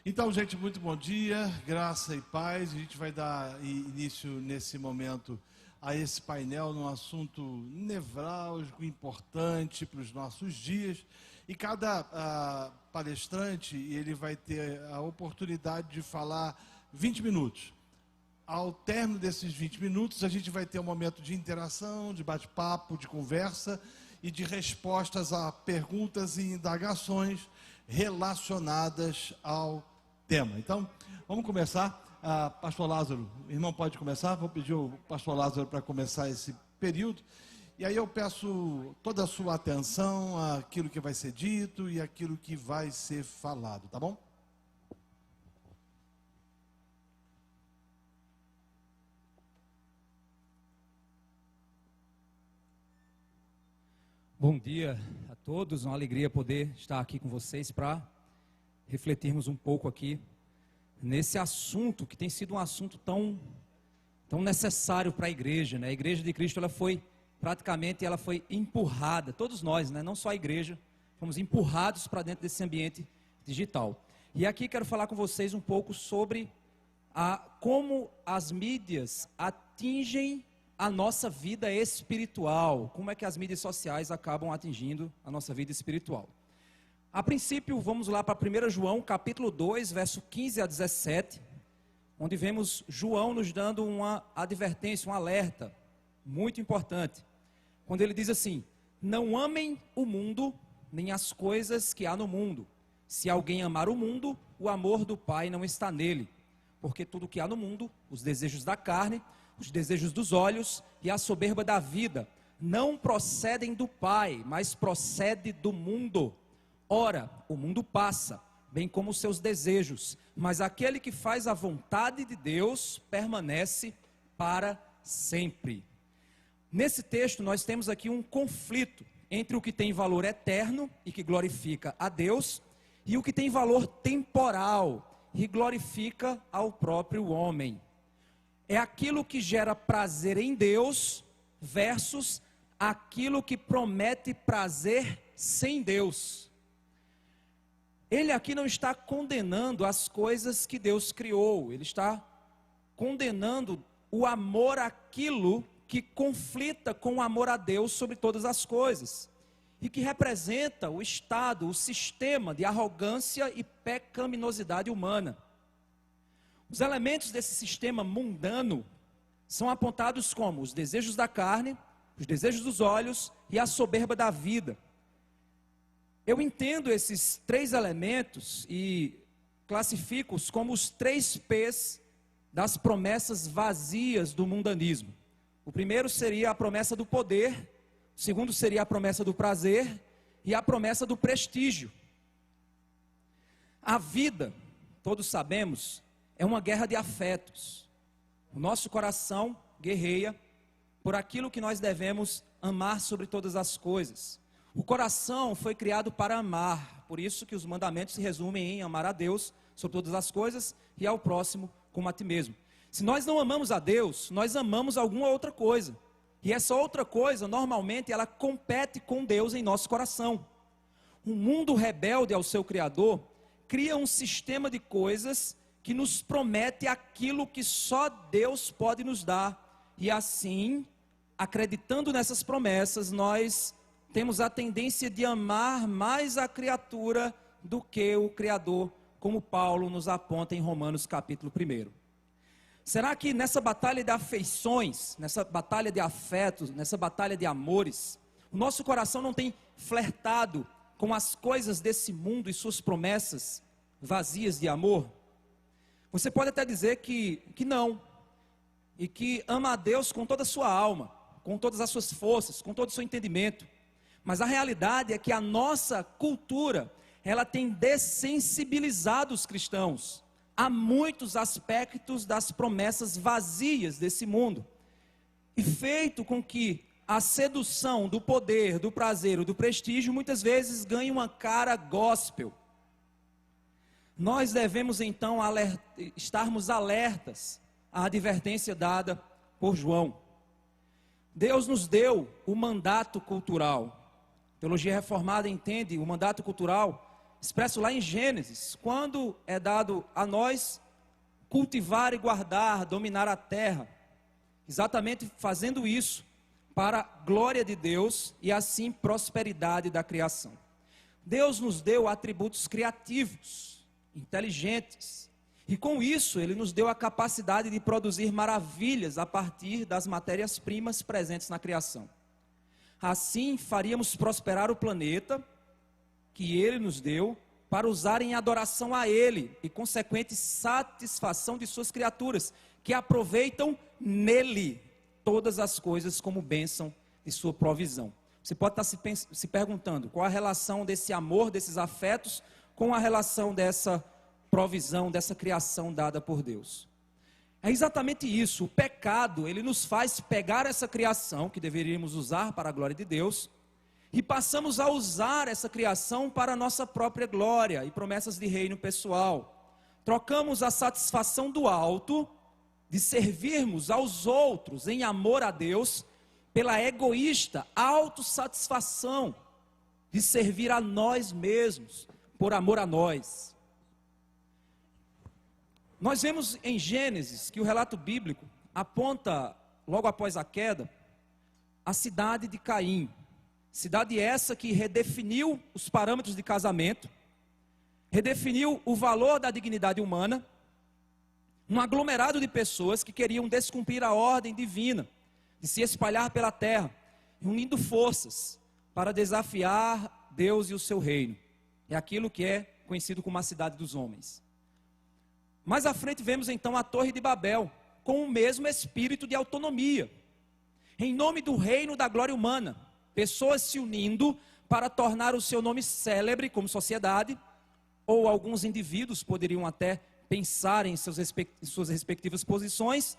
Então, gente, muito bom dia, graça e paz. A gente vai dar início nesse momento a esse painel num assunto nevrálgico, importante para os nossos dias. E cada palestrante, ele vai ter a oportunidade de falar 20 minutos. Ao término desses 20 minutos, a gente vai ter um momento de interação, de bate-papo, de conversa e de respostas a perguntas e indagações relacionadas ao tema. Então, vamos começar. Pastor Lázaro, o irmão pode começar? Vou pedir o pastor Lázaro para começar esse período. E aí eu peço toda a sua atenção àquilo que vai ser dito e àquilo que vai ser falado, tá bom? Bom dia a todos, uma alegria poder estar aqui com vocês para refletirmos um pouco aqui nesse assunto que tem sido um assunto tão necessário para a igreja, né? A igreja de Cristo, ela foi empurrada, todos nós, né? Não só a igreja, fomos empurrados para dentro desse ambiente digital. E aqui quero falar com vocês um pouco sobre como as mídias atingem a nossa vida espiritual, como é que as mídias sociais acabam atingindo a nossa vida espiritual. A princípio, vamos lá para 1 João, capítulo 2, verso 15 a 17, onde vemos João nos dando uma advertência, um alerta, muito importante. Quando ele diz assim: não amem o mundo, nem as coisas que há no mundo. Se alguém amar o mundo, o amor do Pai não está nele. Porque tudo que há no mundo, os desejos da carne, os desejos dos olhos e a soberba da vida, não procedem do Pai, mas procede do mundo. Ora, o mundo passa, bem como os seus desejos, mas aquele que faz a vontade de Deus permanece para sempre. Nesse texto nós temos aqui um conflito entre o que tem valor eterno e que glorifica a Deus, e o que tem valor temporal e glorifica ao próprio homem. É aquilo que gera prazer em Deus versus aquilo que promete prazer sem Deus. Ele aqui não está condenando as coisas que Deus criou, ele está condenando o amor àquilo que conflita com o amor a Deus sobre todas as coisas, e que representa o estado, o sistema de arrogância e pecaminosidade humana. Os elementos desse sistema mundano são apontados como os desejos da carne, os desejos dos olhos e a soberba da vida. Eu entendo esses três elementos e classifico-os como os 3 P's das promessas vazias do mundanismo. O primeiro seria a promessa do poder, o segundo seria a promessa do prazer e a promessa do prestígio. A vida, todos sabemos, é uma guerra de afetos. O nosso coração guerreia por aquilo que nós devemos amar sobre todas as coisas. O coração foi criado para amar, por isso que os mandamentos se resumem em amar a Deus sobre todas as coisas e ao próximo como a ti mesmo. Se nós não amamos a Deus, nós amamos alguma outra coisa. E essa outra coisa, normalmente, ela compete com Deus em nosso coração. Um mundo rebelde ao seu Criador cria um sistema de coisas que nos promete aquilo que só Deus pode nos dar. E assim, acreditando nessas promessas, nós temos a tendência de amar mais a criatura do que o Criador, como Paulo nos aponta em Romanos capítulo 1. Será que nessa batalha de afeições, nessa batalha de afetos, nessa batalha de amores, o nosso coração não tem flertado com as coisas desse mundo e suas promessas vazias de amor? Você pode até dizer que não, e que ama a Deus com toda a sua alma, com todas as suas forças, com todo o seu entendimento. Mas a realidade é que a nossa cultura, ela tem dessensibilizado os cristãos a muitos aspectos das promessas vazias desse mundo, e feito com que a sedução do poder, do prazer, do prestígio, muitas vezes ganhe uma cara gospel. Nós devemos então estarmos alertas à advertência dada por João. Deus nos deu o mandato cultural. A teologia reformada entende o mandato cultural expresso lá em Gênesis, quando é dado a nós cultivar e guardar, dominar a terra, exatamente fazendo isso para a glória de Deus e assim prosperidade da criação. Deus nos deu atributos criativos, inteligentes, e com isso Ele nos deu a capacidade de produzir maravilhas a partir das matérias-primas presentes na criação. Assim faríamos prosperar o planeta que Ele nos deu para usar em adoração a Ele e consequente satisfação de suas criaturas, que aproveitam nele todas as coisas como bênção de sua provisão. Você pode estar se perguntando qual a relação desse amor, desses afetos, com a relação dessa provisão, dessa criação dada por Deus. É exatamente isso, o pecado, ele nos faz pegar essa criação, que deveríamos usar para a glória de Deus, e passamos a usar essa criação para a nossa própria glória e promessas de reino pessoal. Trocamos a satisfação do alto, de servirmos aos outros em amor a Deus, pela egoísta autossatisfação de servir a nós mesmos, por amor a nós. Nós vemos em Gênesis que o relato bíblico aponta, logo após a queda, a cidade de Caim. Cidade essa que redefiniu os parâmetros de casamento, redefiniu o valor da dignidade humana, um aglomerado de pessoas que queriam descumprir a ordem divina, de se espalhar pela terra, unindo forças para desafiar Deus e o seu reino. É aquilo que é conhecido como a cidade dos homens. Mais à frente vemos então a Torre de Babel, com o mesmo espírito de autonomia, em nome do reino da glória humana, pessoas se unindo para tornar o seu nome célebre como sociedade, ou alguns indivíduos poderiam até pensar em suas respectivas posições.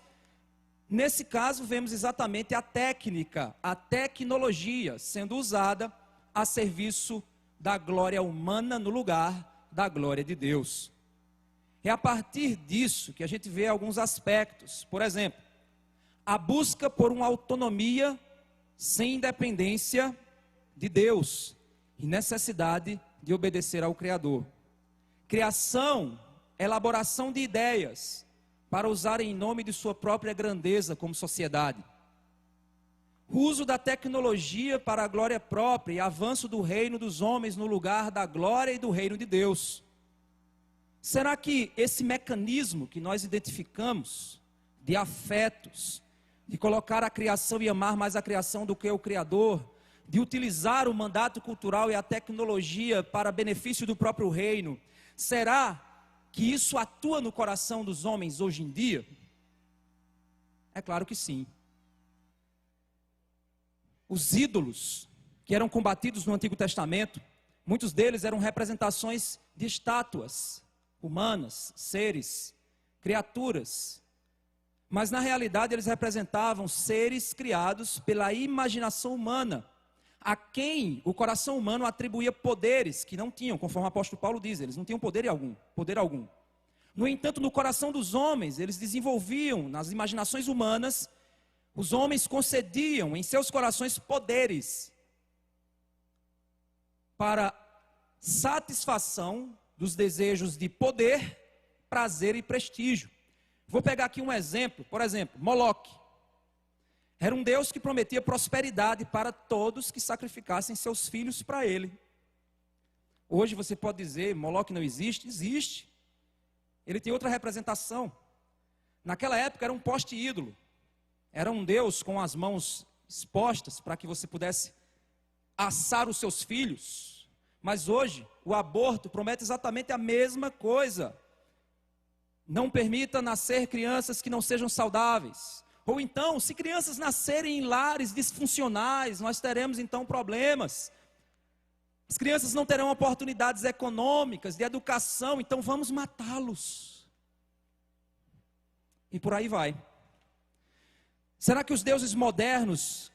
Nesse caso, vemos exatamente a técnica, a tecnologia sendo usada a serviço da glória humana no lugar da glória de Deus. É a partir disso que a gente vê alguns aspectos. Por exemplo, a busca por uma autonomia sem independência de Deus e necessidade de obedecer ao Criador. Criação, elaboração de ideias para usar em nome de sua própria grandeza como sociedade. O uso da tecnologia para a glória própria e avanço do reino dos homens no lugar da glória e do reino de Deus. Será que esse mecanismo que nós identificamos de afetos, de colocar a criação e amar mais a criação do que o Criador, de utilizar o mandato cultural e a tecnologia para benefício do próprio reino, será que isso atua no coração dos homens hoje em dia? É claro que sim. Os ídolos que eram combatidos no Antigo Testamento, muitos deles eram representações de estátuas humanas, seres, criaturas. Mas na realidade eles representavam seres criados pela imaginação humana, a quem o coração humano atribuía poderes que não tinham, conforme o apóstolo Paulo diz, eles não tinham poder algum. No entanto, no coração dos homens, eles desenvolviam, nas imaginações humanas, os homens concediam em seus corações poderes para satisfação dos desejos de poder, prazer e prestígio. Vou pegar aqui um exemplo, por exemplo, Moloque. Era um Deus que prometia prosperidade para todos que sacrificassem seus filhos para ele. Hoje você pode dizer, Moloque não existe? Existe. Ele tem outra representação. Naquela época era um poste ídolo. Era um Deus com as mãos expostas para que você pudesse assar os seus filhos. Mas hoje o aborto promete exatamente a mesma coisa. Não permita nascer crianças que não sejam saudáveis. Ou então, se crianças nascerem em lares disfuncionais, nós teremos então problemas. As crianças não terão oportunidades econômicas, de educação, então vamos matá-los. E por aí vai. Será que os deuses modernos,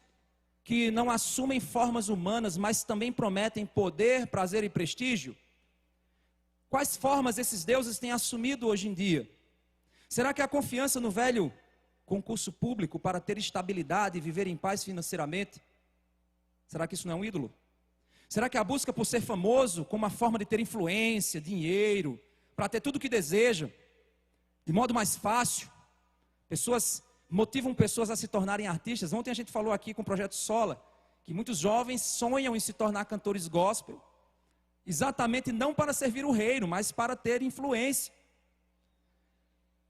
que não assumem formas humanas, mas também prometem poder, prazer e prestígio? Quais formas esses deuses têm assumido hoje em dia? Será que a confiança no velho concurso público para ter estabilidade e viver em paz financeiramente? Será que isso não é um ídolo? Será que a busca por ser famoso como uma forma de ter influência, dinheiro, para ter tudo o que deseja, de modo mais fácil? Motivam pessoas a se tornarem artistas. Ontem a gente falou aqui com o Projeto Sola, que muitos jovens sonham em se tornar cantores gospel, exatamente não para servir o reino, mas para ter influência.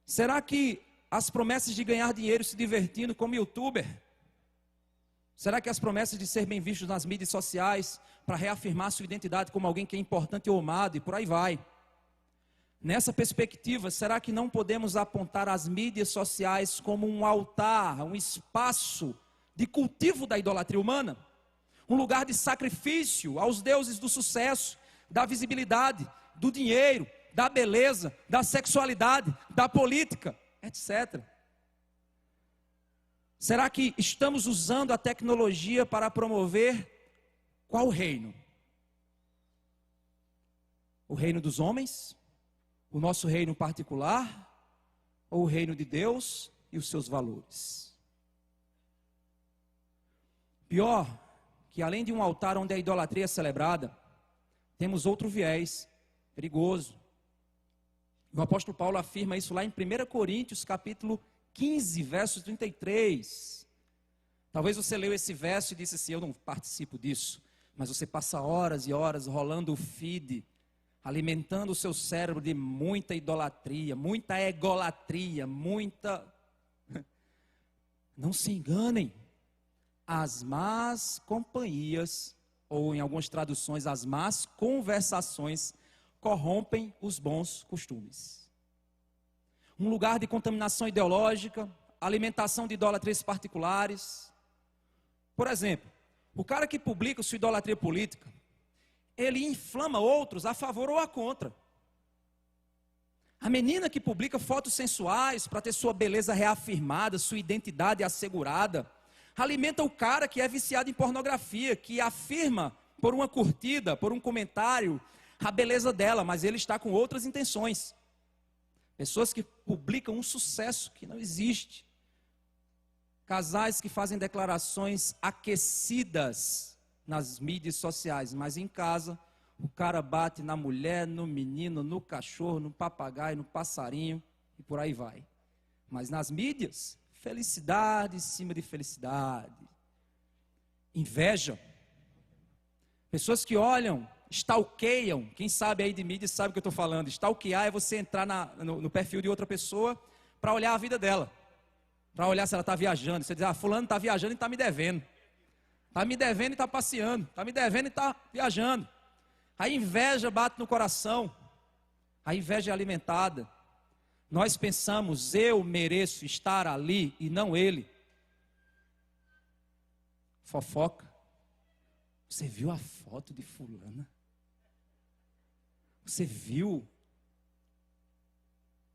Será que as promessas de ganhar dinheiro se divertindo como youtuber? Será que as promessas de ser bem visto nas mídias sociais, para reafirmar sua identidade como alguém que é importante ou amado, e por aí vai? Nessa perspectiva, será que não podemos apontar as mídias sociais como um altar, um espaço de cultivo da idolatria humana? Um lugar de sacrifício aos deuses do sucesso, da visibilidade, do dinheiro, da beleza, da sexualidade, da política, etc. Será que estamos usando a tecnologia para promover qual reino? O reino dos homens? O nosso reino particular? Ou o reino de Deus e os seus valores? Pior, que além de um altar onde a idolatria é celebrada, temos outro viés perigoso. O apóstolo Paulo afirma isso lá em 1 Coríntios, capítulo 15, verso 33. Talvez você leu esse verso e disse assim: eu não participo disso. Mas você passa horas e horas rolando o feed, alimentando o seu cérebro de muita idolatria, muita egolatria, muita... Não se enganem. As más companhias, ou em algumas traduções, as más conversações, corrompem os bons costumes. Um lugar de contaminação ideológica, alimentação de idolatrias particulares. Por exemplo, o cara que publica sua idolatria política, ele inflama outros a favor ou a contra. A menina que publica fotos sensuais para ter sua beleza reafirmada, sua identidade assegurada, alimenta o cara que é viciado em pornografia, que afirma por uma curtida, por um comentário, a beleza dela, mas ele está com outras intenções. Pessoas que publicam um sucesso que não existe. Casais que fazem declarações aquecidas nas mídias sociais, mas em casa o cara bate na mulher, no menino, no cachorro, no papagaio, no passarinho e por aí vai. Mas nas mídias, felicidade em cima de felicidade. Inveja. Pessoas que olham, stalkeiam, quem sabe aí de mídia sabe o que eu estou falando. Stalkear é você entrar no perfil de outra pessoa para olhar a vida dela. Para olhar se ela está viajando. Você diz: fulano está viajando e está me devendo. Está me devendo e está passeando. Está me devendo e está viajando. A inveja bate no coração. A inveja é alimentada. Nós pensamos: eu mereço estar ali e não ele. Fofoca. Você viu a foto de fulana? Você viu?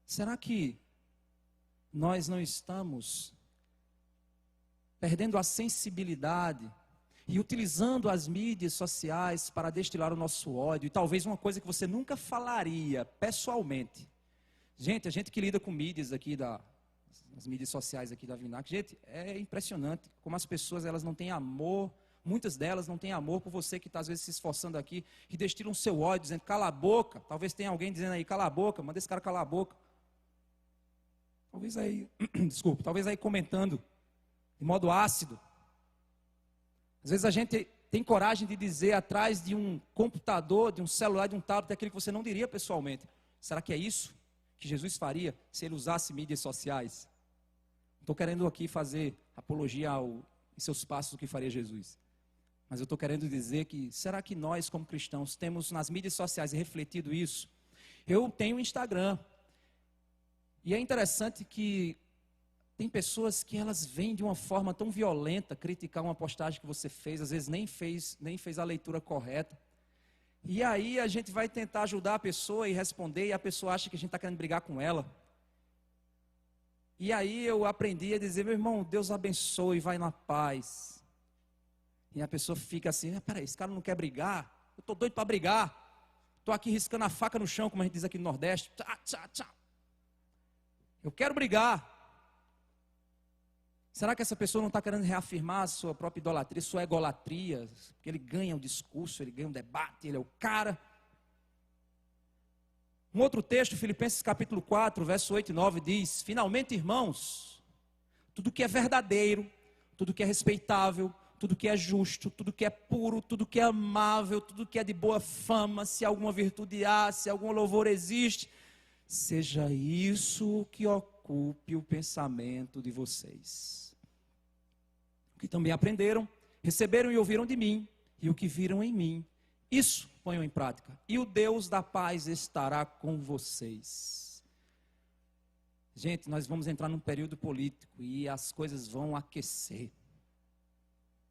Será que nós não estamos perdendo a sensibilidade e utilizando as mídias sociais para destilar o nosso ódio? E talvez uma coisa que você nunca falaria pessoalmente. Gente, a gente que lida com mídias aqui, as mídias sociais aqui da Vinac, gente, é impressionante como as pessoas, elas não têm amor. Muitas delas não têm amor por você que está às vezes se esforçando aqui, que destilam seu ódio, dizendo: cala a boca. Talvez tenha alguém dizendo aí: cala a boca, manda esse cara calar a boca. Talvez aí, desculpa, talvez aí comentando de modo ácido. Às vezes a gente tem coragem de dizer atrás de um computador, de um celular, de um tablet, aquilo que você não diria pessoalmente. Será que é isso que Jesus faria se ele usasse mídias sociais? Estou querendo aqui fazer apologia em seus passos do que faria Jesus. Mas eu estou querendo dizer que, será que nós como cristãos temos nas mídias sociais refletido isso? Eu tenho Instagram. E é interessante que tem pessoas que elas vêm de uma forma tão violenta criticar uma postagem que você fez, às vezes nem fez a leitura correta. E aí a gente vai tentar ajudar a pessoa e responder, e a pessoa acha que a gente está querendo brigar com ela. E aí eu aprendi a dizer: meu irmão, Deus abençoe, vai na paz. E a pessoa fica assim: peraí, esse cara não quer brigar? Eu estou doido para brigar. Estou aqui riscando a faca no chão, como a gente diz aqui no Nordeste. Tchá, tchá, tchá. Eu quero brigar. Será que essa pessoa não está querendo reafirmar a sua própria idolatria, sua egolatria? Porque ele ganha o discurso, ele ganha o debate, ele é o cara. Um outro texto, Filipenses capítulo 4, verso 8 e 9, diz: finalmente, irmãos, tudo que é verdadeiro, tudo que é respeitável, tudo que é justo, tudo que é puro, tudo que é amável, tudo que é de boa fama, se alguma virtude há, se algum louvor existe, seja isso que ocupe o pensamento de vocês. O que também aprenderam, receberam e ouviram de mim, e o que viram em mim, isso ponham em prática, e o Deus da paz estará com vocês. Gente, nós vamos entrar num período político e as coisas vão aquecer.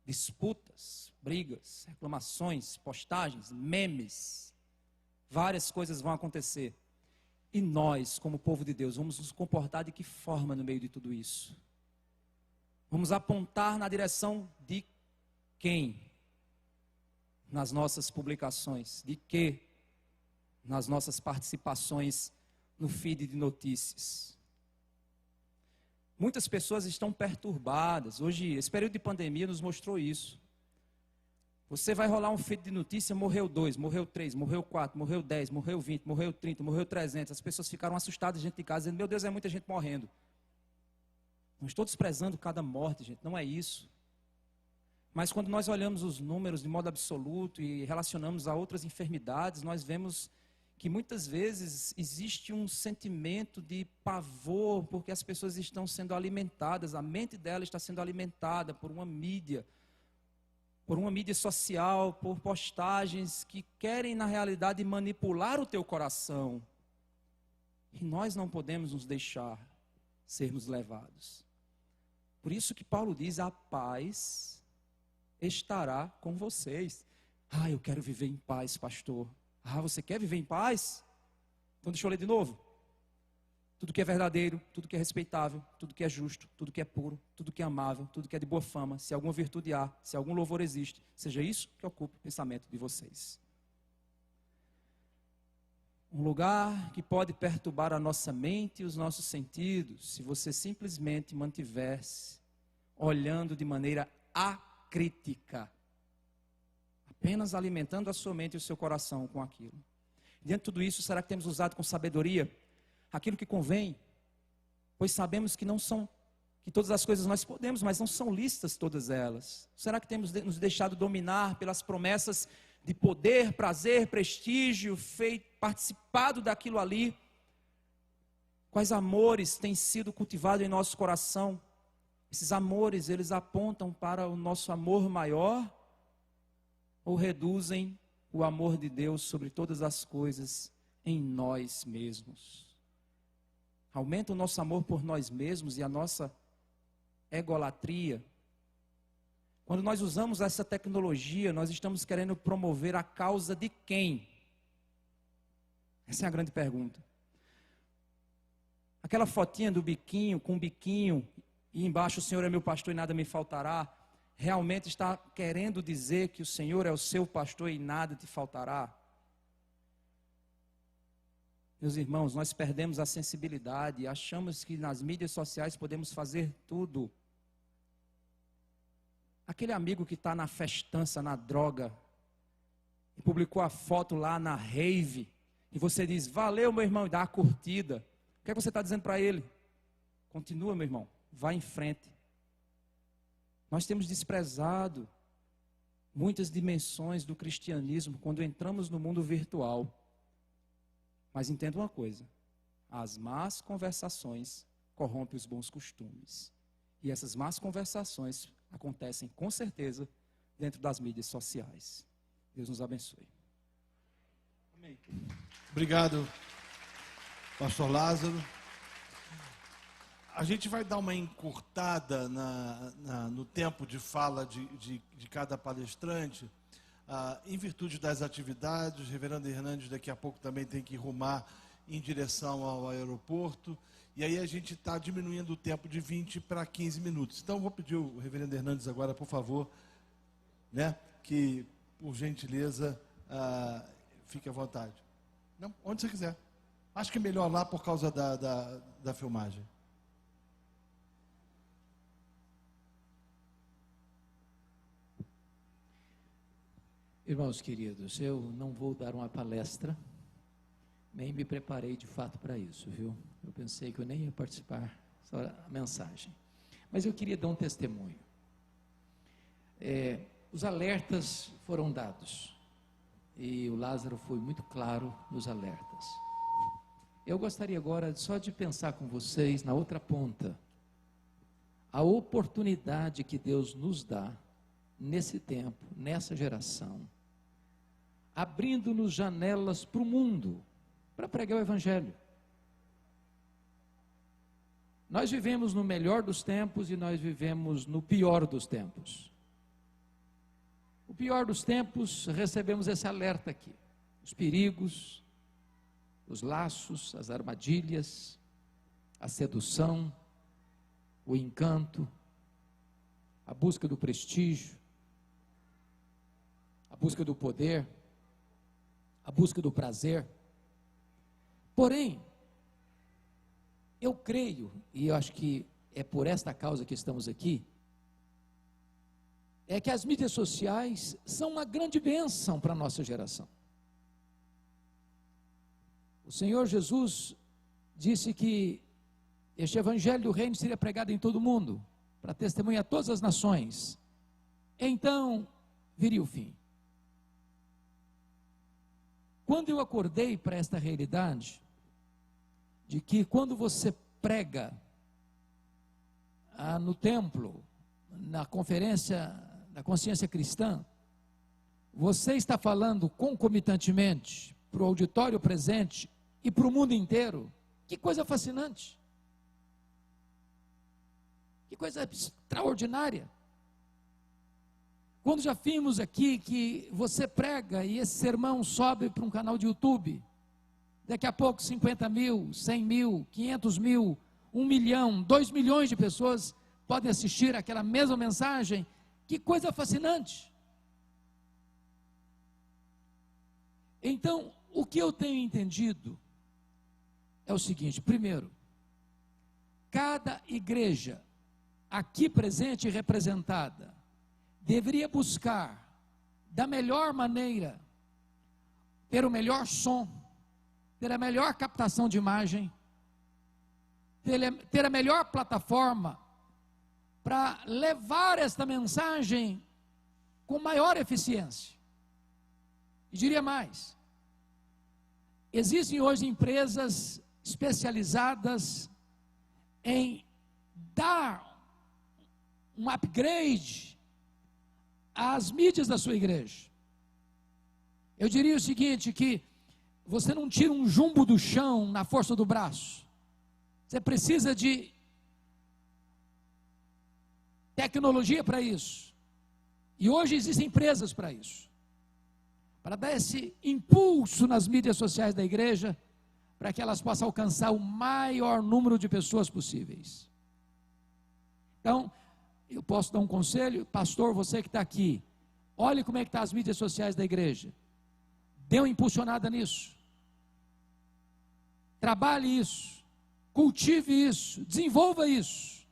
Disputas, brigas, reclamações, postagens, memes, várias coisas vão acontecer. E nós, como povo de Deus, vamos nos comportar de que forma no meio de tudo isso? Vamos apontar na direção de quem? Nas nossas publicações, de que? Nas nossas participações no feed de notícias. Muitas pessoas estão perturbadas. Hoje, esse período de pandemia nos mostrou isso. Você vai rolar um feed de notícia, morreu 2, morreu 3, morreu 4, morreu 10, morreu 20, morreu 30, morreu 300. As pessoas ficaram assustadas dentro de casa, dizendo, meu Deus, é muita gente morrendo. Não estou desprezando cada morte, gente, não é isso. Mas quando nós olhamos os números de modo absoluto e relacionamos a outras enfermidades, nós vemos que muitas vezes existe um sentimento de pavor, porque as pessoas estão sendo alimentadas, a mente dela está sendo alimentada por uma mídia social, por postagens que querem na realidade manipular o teu coração. E nós não podemos nos deixar sermos levados. Por isso que Paulo diz, a paz estará com vocês. Ah, eu quero viver em paz, pastor. Ah, você quer viver em paz? Então deixa eu ler de novo. Tudo que é verdadeiro, tudo que é respeitável, tudo que é justo, tudo que é puro, tudo que é amável, tudo que é de boa fama, se alguma virtude há, se algum louvor existe, seja isso que ocupe o pensamento de vocês. Um lugar que pode perturbar a nossa mente e os nossos sentidos, se você simplesmente mantivesse olhando de maneira acrítica, apenas alimentando a sua mente e o seu coração com aquilo. Diante de tudo isso, será que temos usado com sabedoria aquilo que convém? Pois sabemos que não são, que todas as coisas nós podemos, mas não são listas todas elas. Será que temos nos deixado dominar pelas promessas de poder, prazer, prestígio, participado daquilo ali? Quais amores têm sido cultivados em nosso coração? Esses amores, eles apontam para o nosso amor maior ou reduzem o amor de Deus sobre todas as coisas em nós mesmos? Aumenta o nosso amor por nós mesmos e a nossa egolatria. Quando nós usamos essa tecnologia, nós estamos querendo promover a causa de quem? Essa é a grande pergunta. Aquela fotinha do biquinho, com o biquinho, e embaixo, o Senhor é meu pastor e nada me faltará, realmente está querendo dizer que o Senhor é o seu pastor e nada te faltará? Meus irmãos, nós perdemos a sensibilidade e achamos que nas mídias sociais podemos fazer tudo. Aquele amigo que está na festança, na droga, e publicou a foto lá na rave, e você diz, valeu meu irmão, e dá a curtida. O que é que você está dizendo para ele? Continua, meu irmão, vá em frente. Nós temos desprezado muitas dimensões do cristianismo quando entramos no mundo virtual. Mas entenda uma coisa, as más conversações corrompem os bons costumes. E essas más conversações acontecem com certeza dentro das mídias sociais. Deus nos abençoe. Amém. Obrigado, pastor Lázaro. A gente vai dar uma encurtada no tempo de fala de cada palestrante, em virtude das atividades. O reverendo Hernandes daqui a pouco também tem que rumar em direção ao aeroporto. E aí a gente está diminuindo o tempo de 20 para 15 minutos. Então, eu vou pedir o reverendo Hernandes agora, por favor, né, que, por gentileza, fique à vontade. Não, onde você quiser. Acho que é melhor lá por causa da filmagem. Irmãos queridos, eu não vou dar uma palestra, nem me preparei de fato para isso, viu? Eu pensei que eu nem ia participar da mensagem, mas eu queria dar um testemunho. Os alertas foram dados, e o Lázaro foi muito claro nos alertas. Eu gostaria agora só de pensar com vocês na outra ponta, a oportunidade que Deus nos dá, nesse tempo, nessa geração, abrindo-nos janelas para o mundo, para pregar o Evangelho. Nós vivemos no melhor dos tempos e nós vivemos no pior dos tempos. O pior dos tempos, recebemos esse alerta aqui, os perigos, os laços, as armadilhas, a sedução, o encanto, a busca do prestígio, a busca do poder, a busca do prazer. Porém, eu creio, e eu acho que é por esta causa que estamos aqui, é que as mídias sociais são uma grande bênção para a nossa geração. O Senhor Jesus disse que este evangelho do reino seria pregado em todo o mundo, para testemunhar a todas as nações. Então, viria o fim. Quando eu acordei para esta realidade, de que quando você prega no templo, na conferência da consciência cristã, você está falando concomitantemente para o auditório presente e para o mundo inteiro. Que coisa fascinante, que coisa extraordinária. Quando já vimos aqui que você prega e esse sermão sobe para um canal de YouTube, daqui a pouco 50 mil, 100 mil, 500 mil, 1 milhão, 2 milhões de pessoas podem assistir aquela mesma mensagem. Que coisa fascinante. Então, o que eu tenho entendido é o seguinte: primeiro, cada igreja aqui presente e representada deveria buscar da melhor maneira ter o melhor som, ter a melhor captação de imagem, ter a melhor plataforma para levar esta mensagem com maior eficiência. E diria mais, existem hoje empresas especializadas em dar um upgrade às mídias da sua igreja. Eu diria o seguinte, que você não tira um jumbo do chão na força do braço. Você precisa de tecnologia para isso. E hoje existem empresas para isso, para dar esse impulso nas mídias sociais da igreja, para que elas possam alcançar o maior número de pessoas possíveis. Então, eu posso dar um conselho, pastor, você que está aqui, olhe como é que estão as mídias sociais da igreja, dê uma impulsionada nisso, trabalhe isso, cultive isso, desenvolva isso,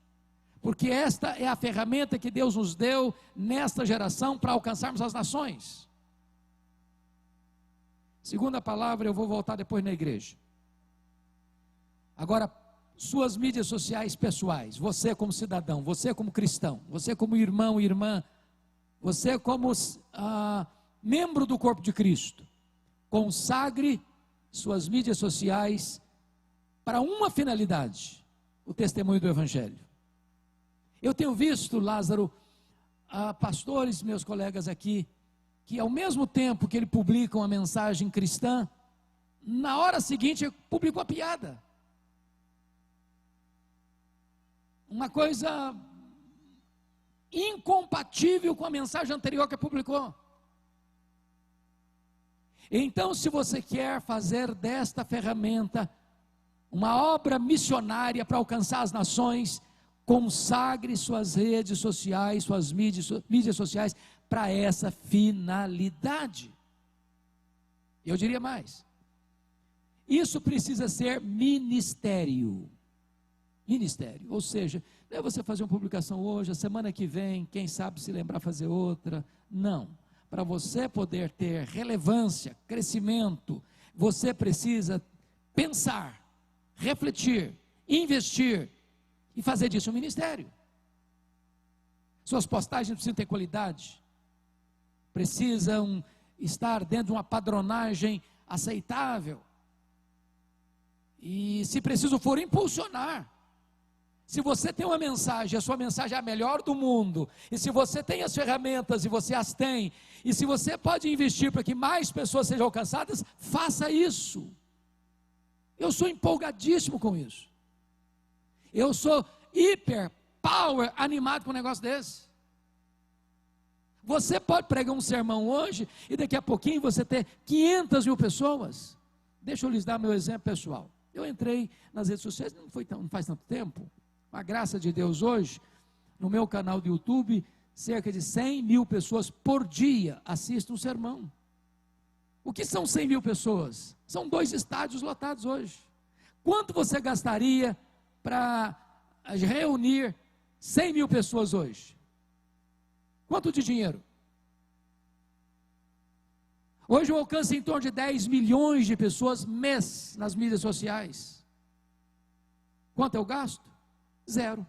porque esta é a ferramenta que Deus nos deu nesta geração para alcançarmos as nações. Segunda palavra, eu vou voltar depois na igreja. Agora, suas mídias sociais pessoais, você como cidadão, você como cristão, você como irmão e irmã, você como membro do corpo de Cristo, consagre suas mídias sociais para uma finalidade: o testemunho do Evangelho. Eu tenho visto, Lázaro, pastores, meus colegas aqui, que ao mesmo tempo que ele publica uma mensagem cristã, na hora seguinte publica uma piada. Uma coisa incompatível com a mensagem anterior que publicou. Então, se você quer fazer desta ferramenta uma obra missionária para alcançar as nações, consagre suas redes sociais, suas mídias sociais para essa finalidade. Eu diria mais, isso precisa ser ministério. Ministério, ou seja, não é você fazer uma publicação hoje, a semana que vem, quem sabe se lembrar fazer outra. Não, para você poder ter relevância, crescimento, você precisa pensar, refletir, investir e fazer disso um ministério. Suas postagens precisam ter qualidade, precisam estar dentro de uma padronagem aceitável. E, se preciso for, impulsionar. Se você tem uma mensagem, a sua mensagem é a melhor do mundo, e se você tem as ferramentas e você as tem, e se você pode investir para que mais pessoas sejam alcançadas, faça isso. Eu sou empolgadíssimo com isso. Eu sou hiper, power, animado com um negócio desse. Você pode pregar um sermão hoje e daqui a pouquinho você ter 500 mil pessoas. Deixa eu lhes dar meu exemplo pessoal. Eu entrei nas redes sociais, não faz tanto tempo. Com a graça de Deus hoje, no meu canal do YouTube, cerca de 100 mil pessoas por dia assistem um sermão. O que são 100 mil pessoas? São 2 estádios lotados hoje. Quanto você gastaria para reunir 100 mil pessoas hoje? Quanto de dinheiro? Hoje eu alcanço em torno de 10 milhões de pessoas mês nas mídias sociais. Quanto eu gasto? Zero.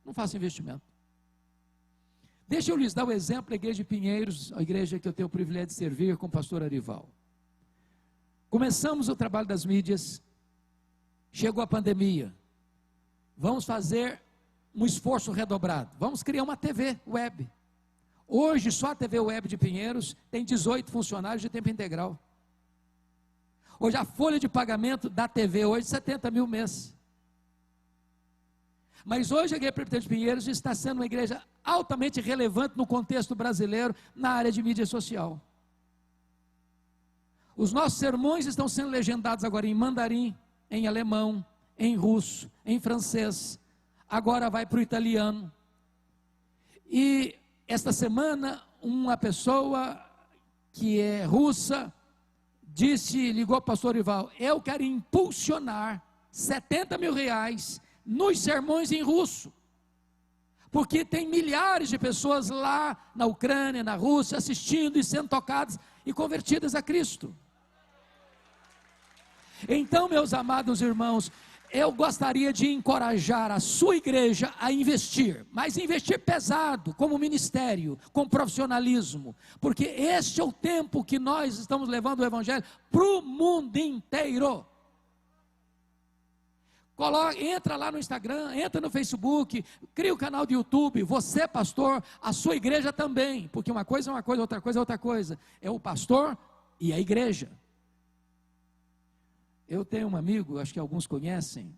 Não faço investimento. Deixa eu lhes dar o exemplo da igreja de Pinheiros, a igreja que eu tenho o privilégio de servir com o pastor Arival. Começamos o trabalho das mídias, chegou a pandemia, vamos fazer um esforço redobrado, vamos criar uma TV web. Hoje só a TV web de Pinheiros tem 18 funcionários de tempo integral. Hoje a folha de pagamento da TV hoje 70 mil mês. Mas hoje a Igreja Presbiteriana de Pinheiros está sendo uma igreja altamente relevante no contexto brasileiro, na área de mídia social. Os nossos sermões estão sendo legendados agora em mandarim, em alemão, em russo, em francês, agora vai para o italiano. E esta semana uma pessoa que é russa ligou ao pastor Ival: eu quero impulsionar 70 mil reais nos sermões em russo, porque tem milhares de pessoas lá na Ucrânia, na Rússia, assistindo e sendo tocadas e convertidas a Cristo. Então, meus amados irmãos, eu gostaria de encorajar a sua igreja a investir, mas investir pesado, como ministério, com profissionalismo, porque este é o tempo que nós estamos levando o evangelho para o mundo inteiro. Entra lá no Instagram, entra no Facebook, cria o canal do YouTube, você pastor, a sua igreja também, porque uma coisa é uma coisa, outra coisa é outra coisa, é o pastor e a igreja. Eu tenho um amigo, acho que alguns conhecem,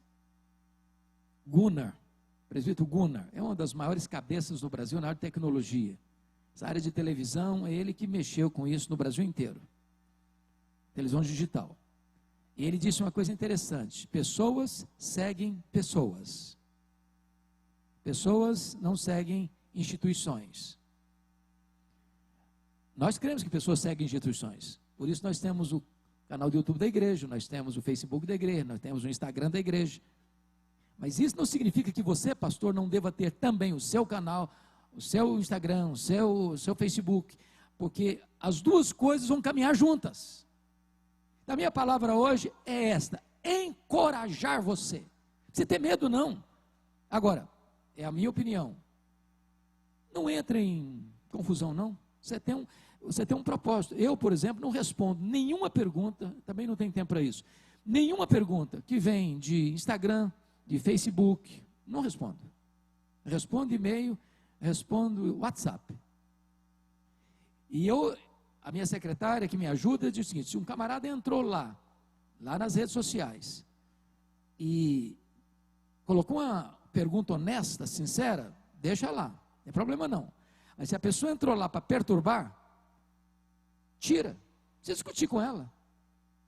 Gunnar, presbítero Gunnar, é uma das maiores cabeças do Brasil na área de tecnologia. Essa área de televisão, é ele que mexeu com isso no Brasil inteiro, televisão digital. E ele disse uma coisa interessante: pessoas seguem pessoas, pessoas não seguem instituições. Nós cremos que pessoas seguem instituições, por isso nós temos o canal do YouTube da igreja, nós temos o Facebook da igreja, nós temos o Instagram da igreja. Mas isso não significa que você, pastor, não deva ter também o seu canal, o seu Instagram, o seu Facebook, porque as duas coisas vão caminhar juntas. A minha palavra hoje é esta: encorajar você. Não precisa ter medo não. Agora, é a minha opinião, não entre em confusão não. Você tem um propósito. Eu, por exemplo, não respondo nenhuma pergunta, também não tenho tempo para isso, nenhuma pergunta que vem de Instagram, de Facebook, não respondo. Respondo e-mail, respondo WhatsApp. E a minha secretária que me ajuda diz o seguinte: se um camarada entrou lá nas redes sociais, e colocou uma pergunta honesta, sincera, deixa lá, não tem problema não. Mas se a pessoa entrou lá para perturbar, tira, você discutir com ela.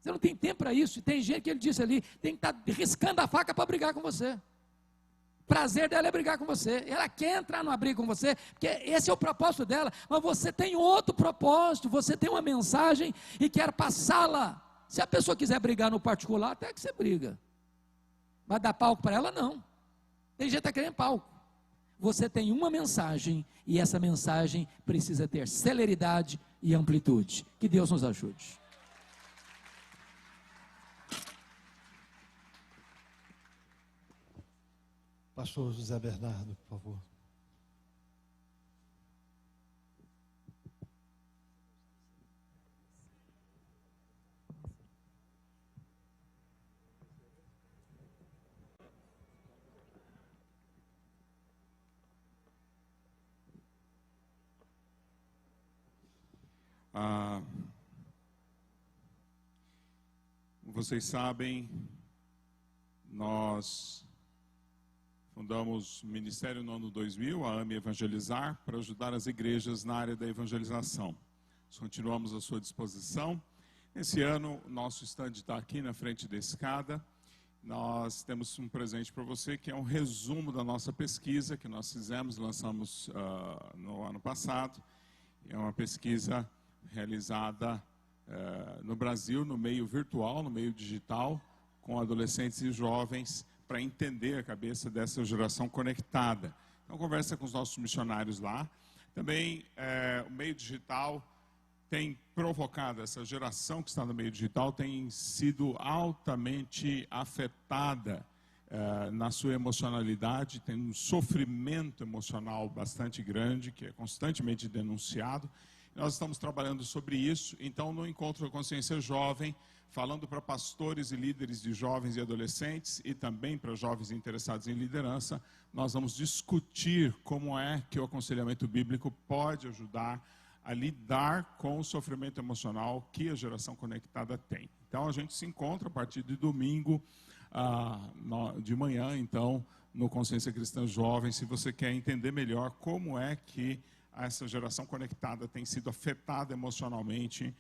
Você não tem tempo para isso. E tem gente que ele disse ali, tem que estar riscando a faca para brigar com você. O prazer dela é brigar com você. Ela quer entrar numa briga com você, porque esse é o propósito dela. Mas você tem outro propósito, você tem uma mensagem e quer passá-la. Se a pessoa quiser brigar no particular, até que você briga. Mas dar palco para ela, não. Tem gente que está querendo palco. Você tem uma mensagem e essa mensagem precisa ter celeridade e amplitude. Que Deus nos ajude. Pastor José Bernardo, por favor. Vocês sabem, nós fundamos o Ministério no ano 2000, a AME Evangelizar, para ajudar as igrejas na área da evangelização. Nós continuamos à sua disposição. Esse ano, o nosso stand está aqui na frente da escada. Nós temos um presente para você, que é um resumo da nossa pesquisa que nós fizemos, lançamos no ano passado. É uma pesquisa realizada no Brasil, no meio virtual, no meio digital, com adolescentes e jovens, para entender a cabeça dessa geração conectada. Então, conversa com os nossos missionários lá. Também, o meio digital tem provocado, essa geração que está no meio digital tem sido altamente afetada na sua emocionalidade, tem um sofrimento emocional bastante grande, que é constantemente denunciado. Nós estamos trabalhando sobre isso. Então, no Encontro da Consciência Jovem, falando para pastores e líderes de jovens e adolescentes e também para jovens interessados em liderança, nós vamos discutir como é que o aconselhamento bíblico pode ajudar a lidar com o sofrimento emocional que a geração conectada tem. Então, a gente se encontra a partir de domingo de manhã, então, no Consciência Cristã Jovem, se você quer entender melhor como é que essa geração conectada tem sido afetada emocionalmente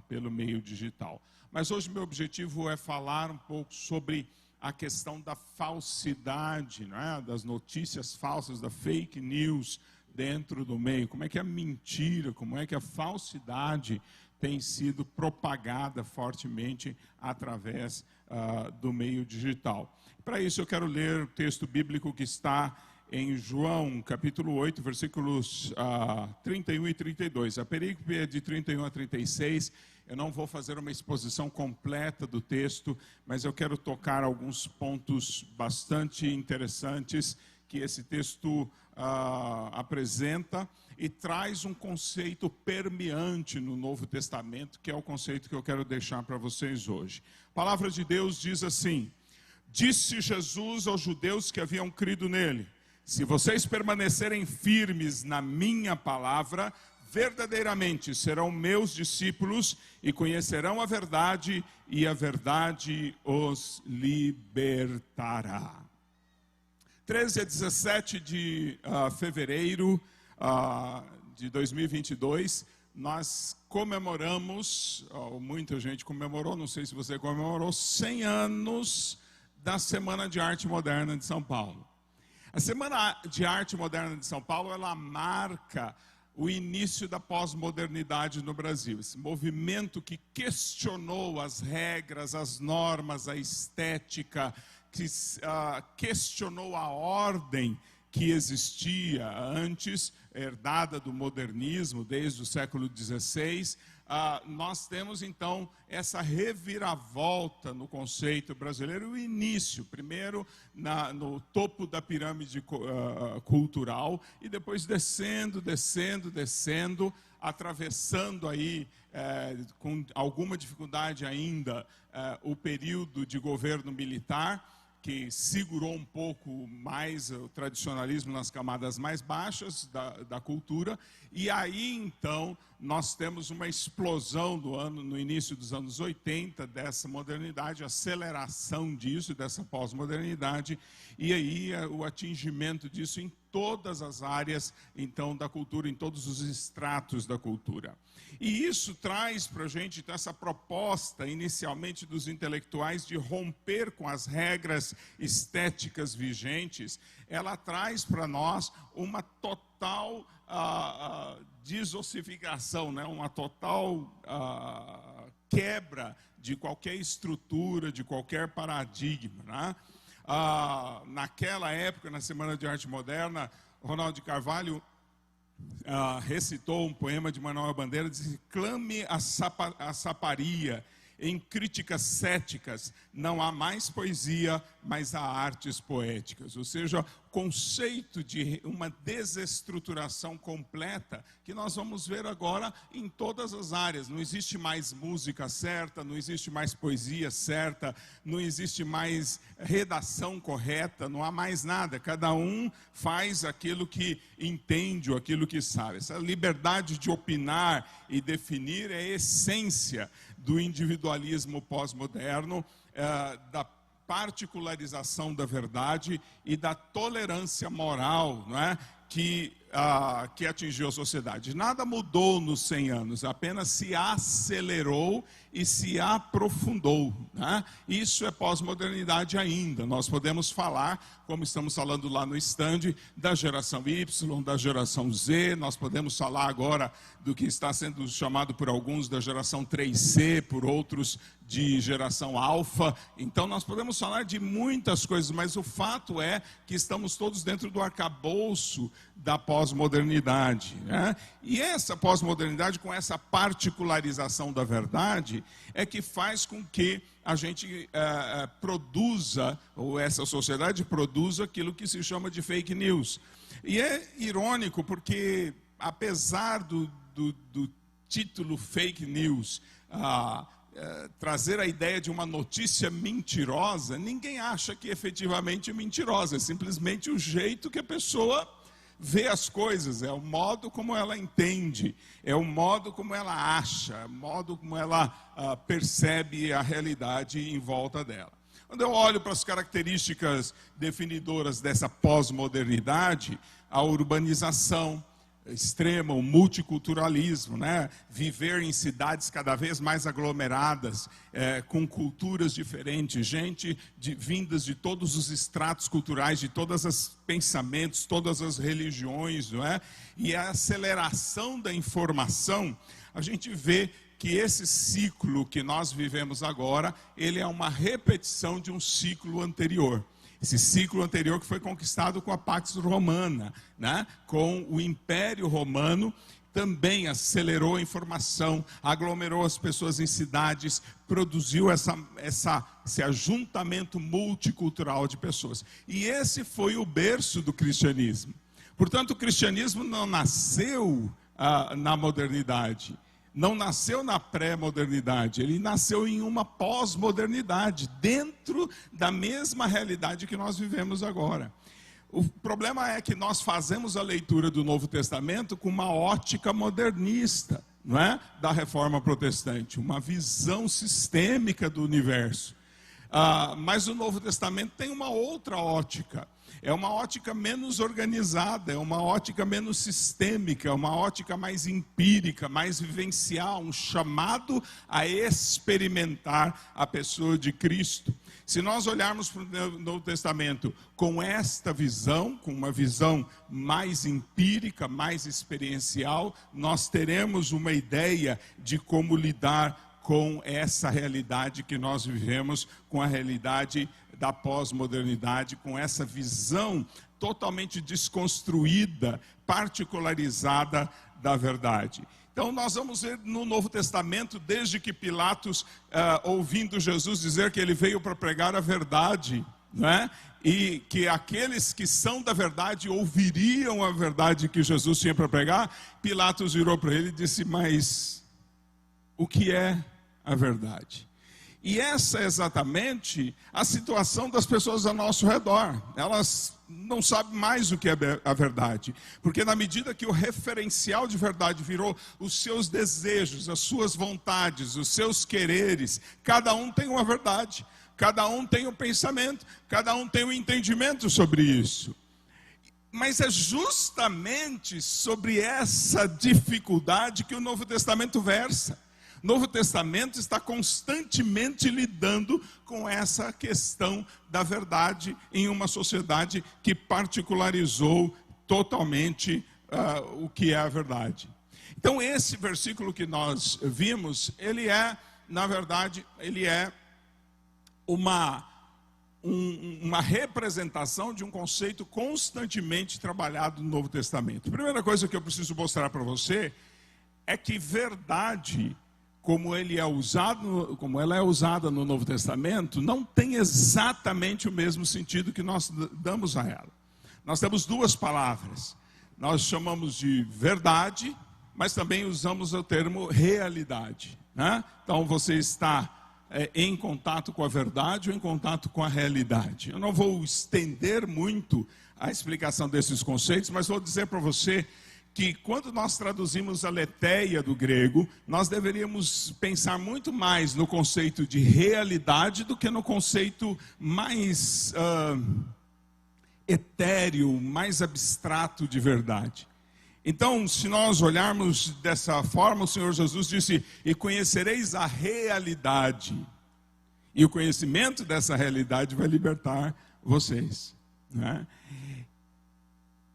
pelo meio digital. Mas hoje meu objetivo é falar um pouco sobre a questão da falsidade, não é? Das notícias falsas, da fake news dentro do meio. Como é que a mentira, como é que a falsidade tem sido propagada fortemente através do meio digital. Para isso eu quero ler o texto bíblico que está em João, capítulo 8, versículos 31 e 32. A perícope é de 31 a 36. Eu não vou fazer uma exposição completa do texto, mas eu quero tocar alguns pontos bastante interessantes que esse texto apresenta e traz um conceito permeante no Novo Testamento, que é o conceito que eu quero deixar para vocês hoje. A palavra de Deus diz assim: disse Jesus aos judeus que haviam crido nele: se vocês permanecerem firmes na minha palavra, verdadeiramente serão meus discípulos e conhecerão a verdade, e a verdade os libertará. 13 a 17 de fevereiro de 2022, nós comemoramos, muita gente comemorou, não sei se você comemorou, 100 anos da Semana de Arte Moderna de São Paulo. A Semana de Arte Moderna de São Paulo, ela marca o início da pós-modernidade no Brasil. Esse movimento que questionou as regras, as normas, a estética, que questionou a ordem que existia antes, herdada do modernismo desde o século XVI. Nós temos então essa reviravolta no conceito brasileiro, o início, primeiro no topo da pirâmide cultural e depois descendo, atravessando aí com alguma dificuldade ainda o período de governo militar, que segurou um pouco mais o tradicionalismo nas camadas mais baixas da cultura. E aí, então, nós temos uma explosão no início dos anos 80, dessa modernidade, aceleração disso, dessa pós-modernidade, e aí o atingimento disso em todas as áreas, então, da cultura, em todos os estratos da cultura. E isso traz para a gente então, essa proposta, inicialmente dos intelectuais, de romper com as regras estéticas vigentes. Ela traz para nós uma total desossificação, né? Uma total quebra de qualquer estrutura, de qualquer paradigma, né? Naquela época, na Semana de Arte Moderna, Ronaldo de Carvalho recitou um poema de Manuel Bandeira, disse: clame a saparia, em críticas céticas, não há mais poesia, mas há artes poéticas. Ou seja, o conceito de uma desestruturação completa, que nós vamos ver agora em todas as áreas. Não existe mais música certa, não existe mais poesia certa, não existe mais redação correta, não há mais nada. Cada um faz aquilo que entende ou aquilo que sabe. Essa liberdade de opinar e definir é a essência do individualismo pós-moderno, da particularização da verdade e da tolerância moral, não é? que atingiu a sociedade. Nada mudou nos 100 anos, apenas se acelerou e se aprofundou, né? Isso é pós-modernidade ainda. Nós podemos falar, como estamos falando lá no stand, da geração Y, da geração Z, nós podemos falar agora do que está sendo chamado por alguns da geração 3C, por outros de geração alfa. Então nós podemos falar de muitas coisas, mas o fato é que estamos todos dentro do arcabouço da pós-modernidade, né? E essa pós-modernidade, com essa particularização da verdade, é que faz com que a gente produza, ou essa sociedade produza, aquilo que se chama de fake news. E é irônico porque, apesar do título fake news trazer a ideia de uma notícia mentirosa, ninguém acha que efetivamente é mentirosa, é simplesmente o jeito que a pessoa vê as coisas, é o modo como ela entende, é o modo como ela acha, é o modo como ela percebe a realidade em volta dela. Quando eu olho para as características definidoras dessa pós-modernidade, a urbanização extrema, o multiculturalismo, né? Viver em cidades cada vez mais aglomeradas, com culturas diferentes, gente vindas de todos os estratos culturais, de todos os pensamentos, todas as religiões, não é? E a aceleração da informação, a gente vê que esse ciclo que nós vivemos agora, ele é uma repetição de um ciclo anterior. Esse ciclo anterior que foi conquistado com a Pax Romana, né? Com o Império Romano, também acelerou a informação, aglomerou as pessoas em cidades, produziu esse ajuntamento multicultural de pessoas. E esse foi o berço do cristianismo. Portanto, o cristianismo não nasceu na modernidade. Não nasceu na pré-modernidade, ele nasceu em uma pós-modernidade, dentro da mesma realidade que nós vivemos agora. O problema é que nós fazemos a leitura do Novo Testamento com uma ótica modernista, não é? Da Reforma Protestante, uma visão sistêmica do universo. Mas o Novo Testamento tem uma outra ótica. É uma ótica menos organizada, é uma ótica menos sistêmica, é uma ótica mais empírica, mais vivencial, um chamado a experimentar a pessoa de Cristo. Se nós olharmos para o Novo Testamento com esta visão, com uma visão mais empírica, mais experiencial, nós teremos uma ideia de como lidar com essa realidade que nós vivemos, com a realidade da pós-modernidade, com essa visão totalmente desconstruída, particularizada da verdade. Então nós vamos ver no Novo Testamento, desde que Pilatos, ouvindo Jesus dizer que ele veio para pregar a verdade, né? E que aqueles que são da verdade ouviriam a verdade que Jesus tinha para pregar, Pilatos virou para ele e disse: mas o que é a verdade? E essa é exatamente a situação das pessoas ao nosso redor. Elas não sabem mais o que é a verdade. Porque na medida que o referencial de verdade virou os seus desejos, as suas vontades, os seus quereres, cada um tem uma verdade, cada um tem um pensamento, cada um tem um entendimento sobre isso. Mas é justamente sobre essa dificuldade que o Novo Testamento versa. O Novo Testamento está constantemente lidando com essa questão da verdade em uma sociedade que particularizou totalmente o que é a verdade. Então esse versículo que nós vimos, ele é, na verdade, ele é uma representação de um conceito constantemente trabalhado no Novo Testamento. A primeira coisa que eu preciso mostrar para você é que verdade, como ela é usada no Novo Testamento, não tem exatamente o mesmo sentido que nós damos a ela. Nós temos duas palavras. Nós chamamos de verdade, mas também usamos o termo realidade, né? Então você está em contato com a verdade ou em contato com a realidade. Eu não vou estender muito a explicação desses conceitos, mas vou dizer para você que quando nós traduzimos a aletheia do grego, nós deveríamos pensar muito mais no conceito de realidade do que no conceito mais etéreo, mais abstrato de verdade. Então, se nós olharmos dessa forma, o Senhor Jesus disse: e conhecereis a realidade. E o conhecimento dessa realidade vai libertar vocês, né?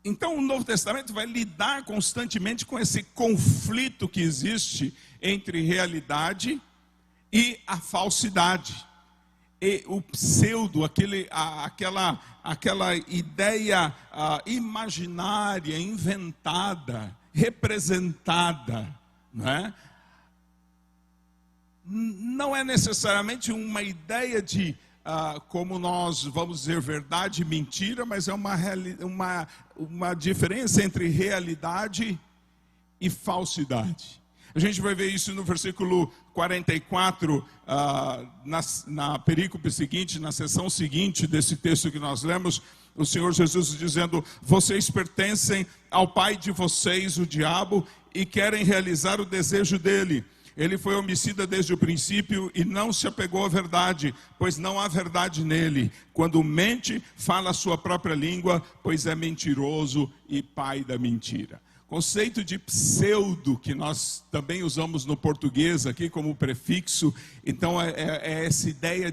Então, o Novo Testamento vai lidar constantemente com esse conflito que existe entre realidade e a falsidade. E o pseudo, aquela ideia imaginária, inventada, representada, né? Não é necessariamente uma ideia de como nós vamos dizer verdade e mentira, mas é uma diferença entre realidade e falsidade. A gente vai ver isso no versículo 44, na perícope seguinte, na seção seguinte desse texto que nós lemos, o Senhor Jesus dizendo: vocês pertencem ao pai de vocês, o diabo, e querem realizar o desejo dele. Ele foi homicida desde o princípio e não se apegou à verdade, pois não há verdade nele. Quando mente, fala a sua própria língua, pois é mentiroso e pai da mentira. Conceito de pseudo, que nós também usamos no português aqui como prefixo. Então é essa ideia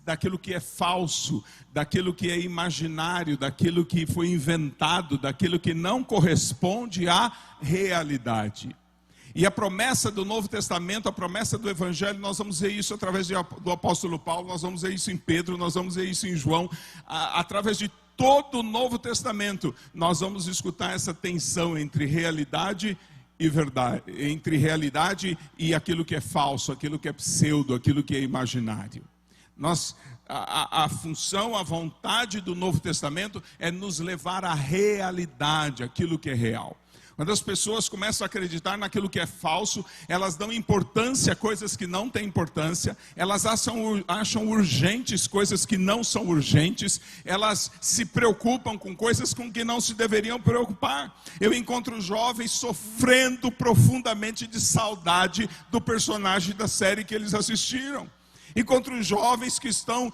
daquilo que é falso, daquilo que é imaginário, daquilo que foi inventado, daquilo que não corresponde à realidade. E a promessa do Novo Testamento, a promessa do Evangelho, nós vamos ver isso através do apóstolo Paulo, nós vamos ver isso em Pedro, nós vamos ver isso em João, através de todo o Novo Testamento, nós vamos escutar essa tensão entre realidade e verdade, entre realidade e aquilo que é falso, aquilo que é pseudo, aquilo que é imaginário. A função, a vontade do Novo Testamento é nos levar à realidade, aquilo que é real. Quando as pessoas começam a acreditar naquilo que é falso, elas dão importância a coisas que não têm importância, elas acham urgentes coisas que não são urgentes, elas se preocupam com coisas com que não se deveriam preocupar. Eu encontro jovens sofrendo profundamente de saudade do personagem da série que eles assistiram. Encontro jovens que estão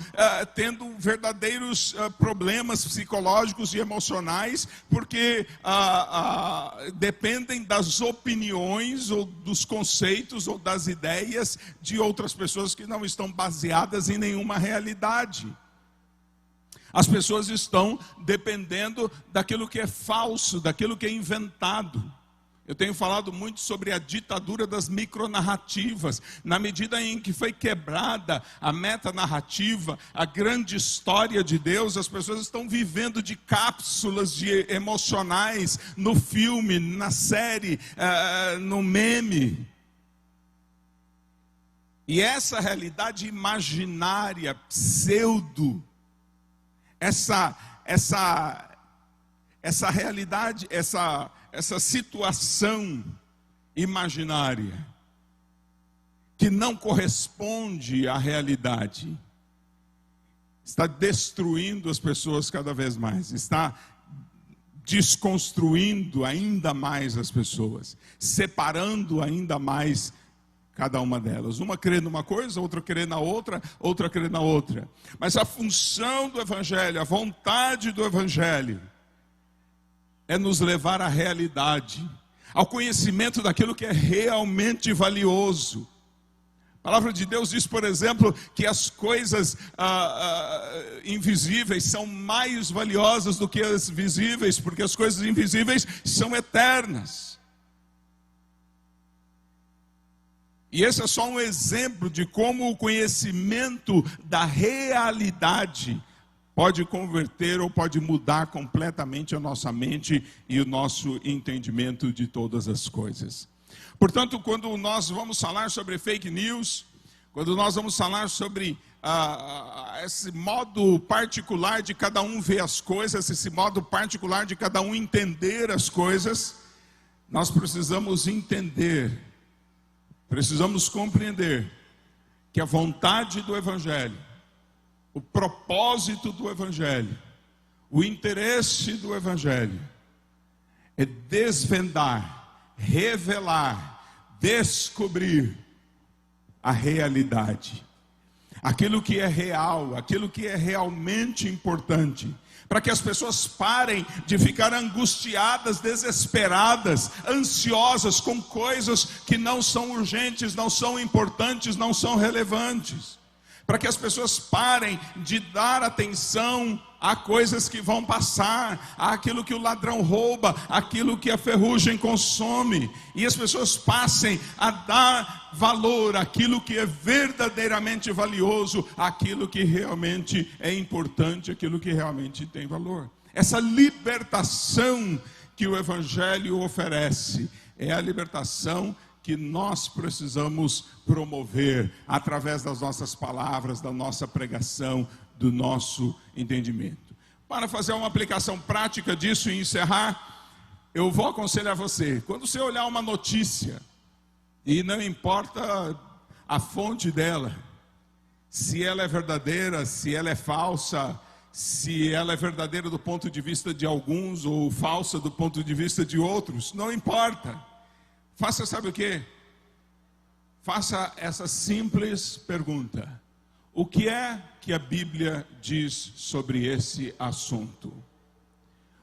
tendo verdadeiros problemas psicológicos e emocionais, porque dependem das opiniões, ou dos conceitos, ou das ideias de outras pessoas que não estão baseadas em nenhuma realidade. As pessoas estão dependendo daquilo que é falso, daquilo que é inventado. Eu tenho falado muito sobre a ditadura das micronarrativas. Na medida em que foi quebrada a metanarrativa, a grande história de Deus, as pessoas estão vivendo de cápsulas emocionais no filme, na série, no meme. E essa realidade imaginária, pseudo, essa realidade, essa situação imaginária que não corresponde à realidade, está destruindo as pessoas cada vez mais, está desconstruindo ainda mais as pessoas, separando ainda mais cada uma delas. Uma crê numa coisa, outra crê na outra, outra crê na outra. Mas a função do Evangelho, a vontade do Evangelho, é nos levar à realidade, ao conhecimento daquilo que é realmente valioso. A palavra de Deus diz, por exemplo, que as coisas invisíveis são mais valiosas do que as visíveis, porque as coisas invisíveis são eternas. E esse é só um exemplo de como o conhecimento da realidade pode converter ou pode mudar completamente a nossa mente e o nosso entendimento de todas as coisas. Portanto, quando nós vamos falar sobre fake news, quando nós vamos falar sobre esse modo particular de cada um ver as coisas, esse modo particular de cada um entender as coisas, nós precisamos entender, precisamos compreender que a vontade do Evangelho, o propósito do Evangelho, o interesse do Evangelho é desvendar, revelar, descobrir a realidade, aquilo que é real, aquilo que é realmente importante, para que as pessoas parem de ficar angustiadas, desesperadas, ansiosas com coisas que não são urgentes, não são importantes, não são relevantes, para que as pessoas parem de dar atenção a coisas que vão passar, àquilo que o ladrão rouba, aquilo que a ferrugem consome, e as pessoas passem a dar valor àquilo que é verdadeiramente valioso, àquilo que realmente é importante, aquilo que realmente tem valor. Essa libertação que o Evangelho oferece é a libertação que nós precisamos promover através das nossas palavras, da nossa pregação, do nosso entendimento. Para fazer uma aplicação prática disso e encerrar, eu vou aconselhar você, quando você olhar uma notícia, e não importa a fonte dela, se ela é verdadeira, se ela é falsa, se ela é verdadeira do ponto de vista de alguns ou falsa do ponto de vista de outros, não importa. Faça, sabe o quê? Faça essa simples pergunta: o que é que a Bíblia diz sobre esse assunto?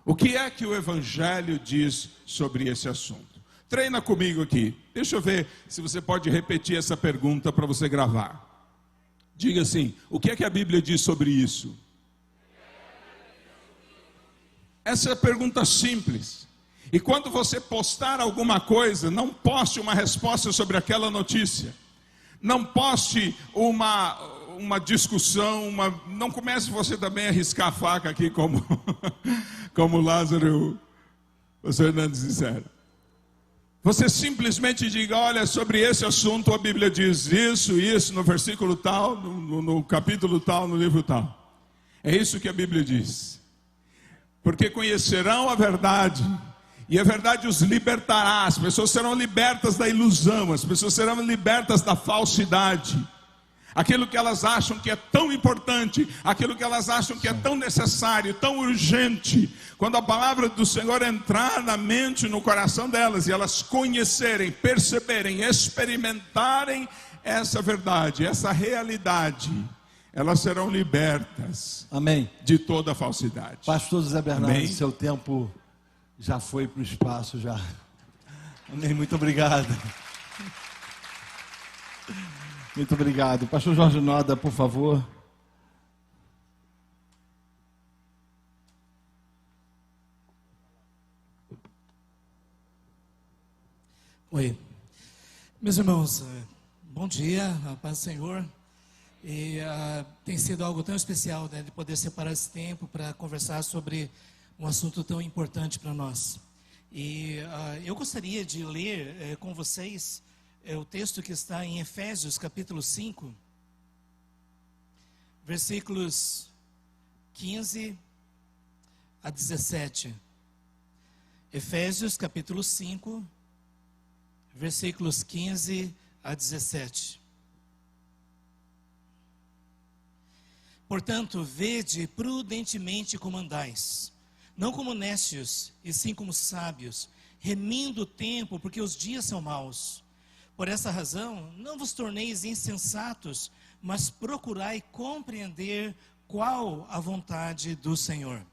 O que é que o Evangelho diz sobre esse assunto? Treina comigo aqui. Deixa eu ver se você pode repetir essa pergunta para você gravar. Diga assim: o que é que a Bíblia diz sobre isso? Essa é a pergunta simples. E quando você postar alguma coisa, não poste uma resposta sobre aquela notícia. Não poste uma discussão, não comece você também a riscar a faca aqui como, como Lázaro e o pastor Hernandes disseram. Você simplesmente diga: olha, sobre esse assunto a Bíblia diz isso, no versículo tal, no capítulo tal, no livro tal. É isso que a Bíblia diz. Porque conhecerão a verdade, e a verdade os libertará. As pessoas serão libertas da ilusão, as pessoas serão libertas da falsidade. Aquilo que elas acham que é tão importante, aquilo que elas acham que é tão necessário, tão urgente, quando a palavra do Senhor entrar na mente, no coração delas, e elas conhecerem, perceberem, experimentarem essa verdade, essa realidade, elas serão libertas. Amém. De toda a falsidade. Pastor José Bernardo, Amém. Seu tempo já foi para o espaço já. Amém, muito obrigado. Muito obrigado. Pastor Jorge Noda, por favor. Oi. Meus irmãos, bom dia, a paz do Senhor. E tem sido algo tão especial, né, de poder separar esse tempo para conversar sobre um assunto tão importante para nós. E eu gostaria de ler com vocês o texto que está em Efésios capítulo 5, versículos 15 a 17. Efésios capítulo 5, versículos 15 a 17. Portanto, vede prudentemente como andais, não como necios, e sim como sábios, remindo o tempo, porque os dias são maus. Por essa razão, não vos torneis insensatos, mas procurai compreender qual a vontade do Senhor.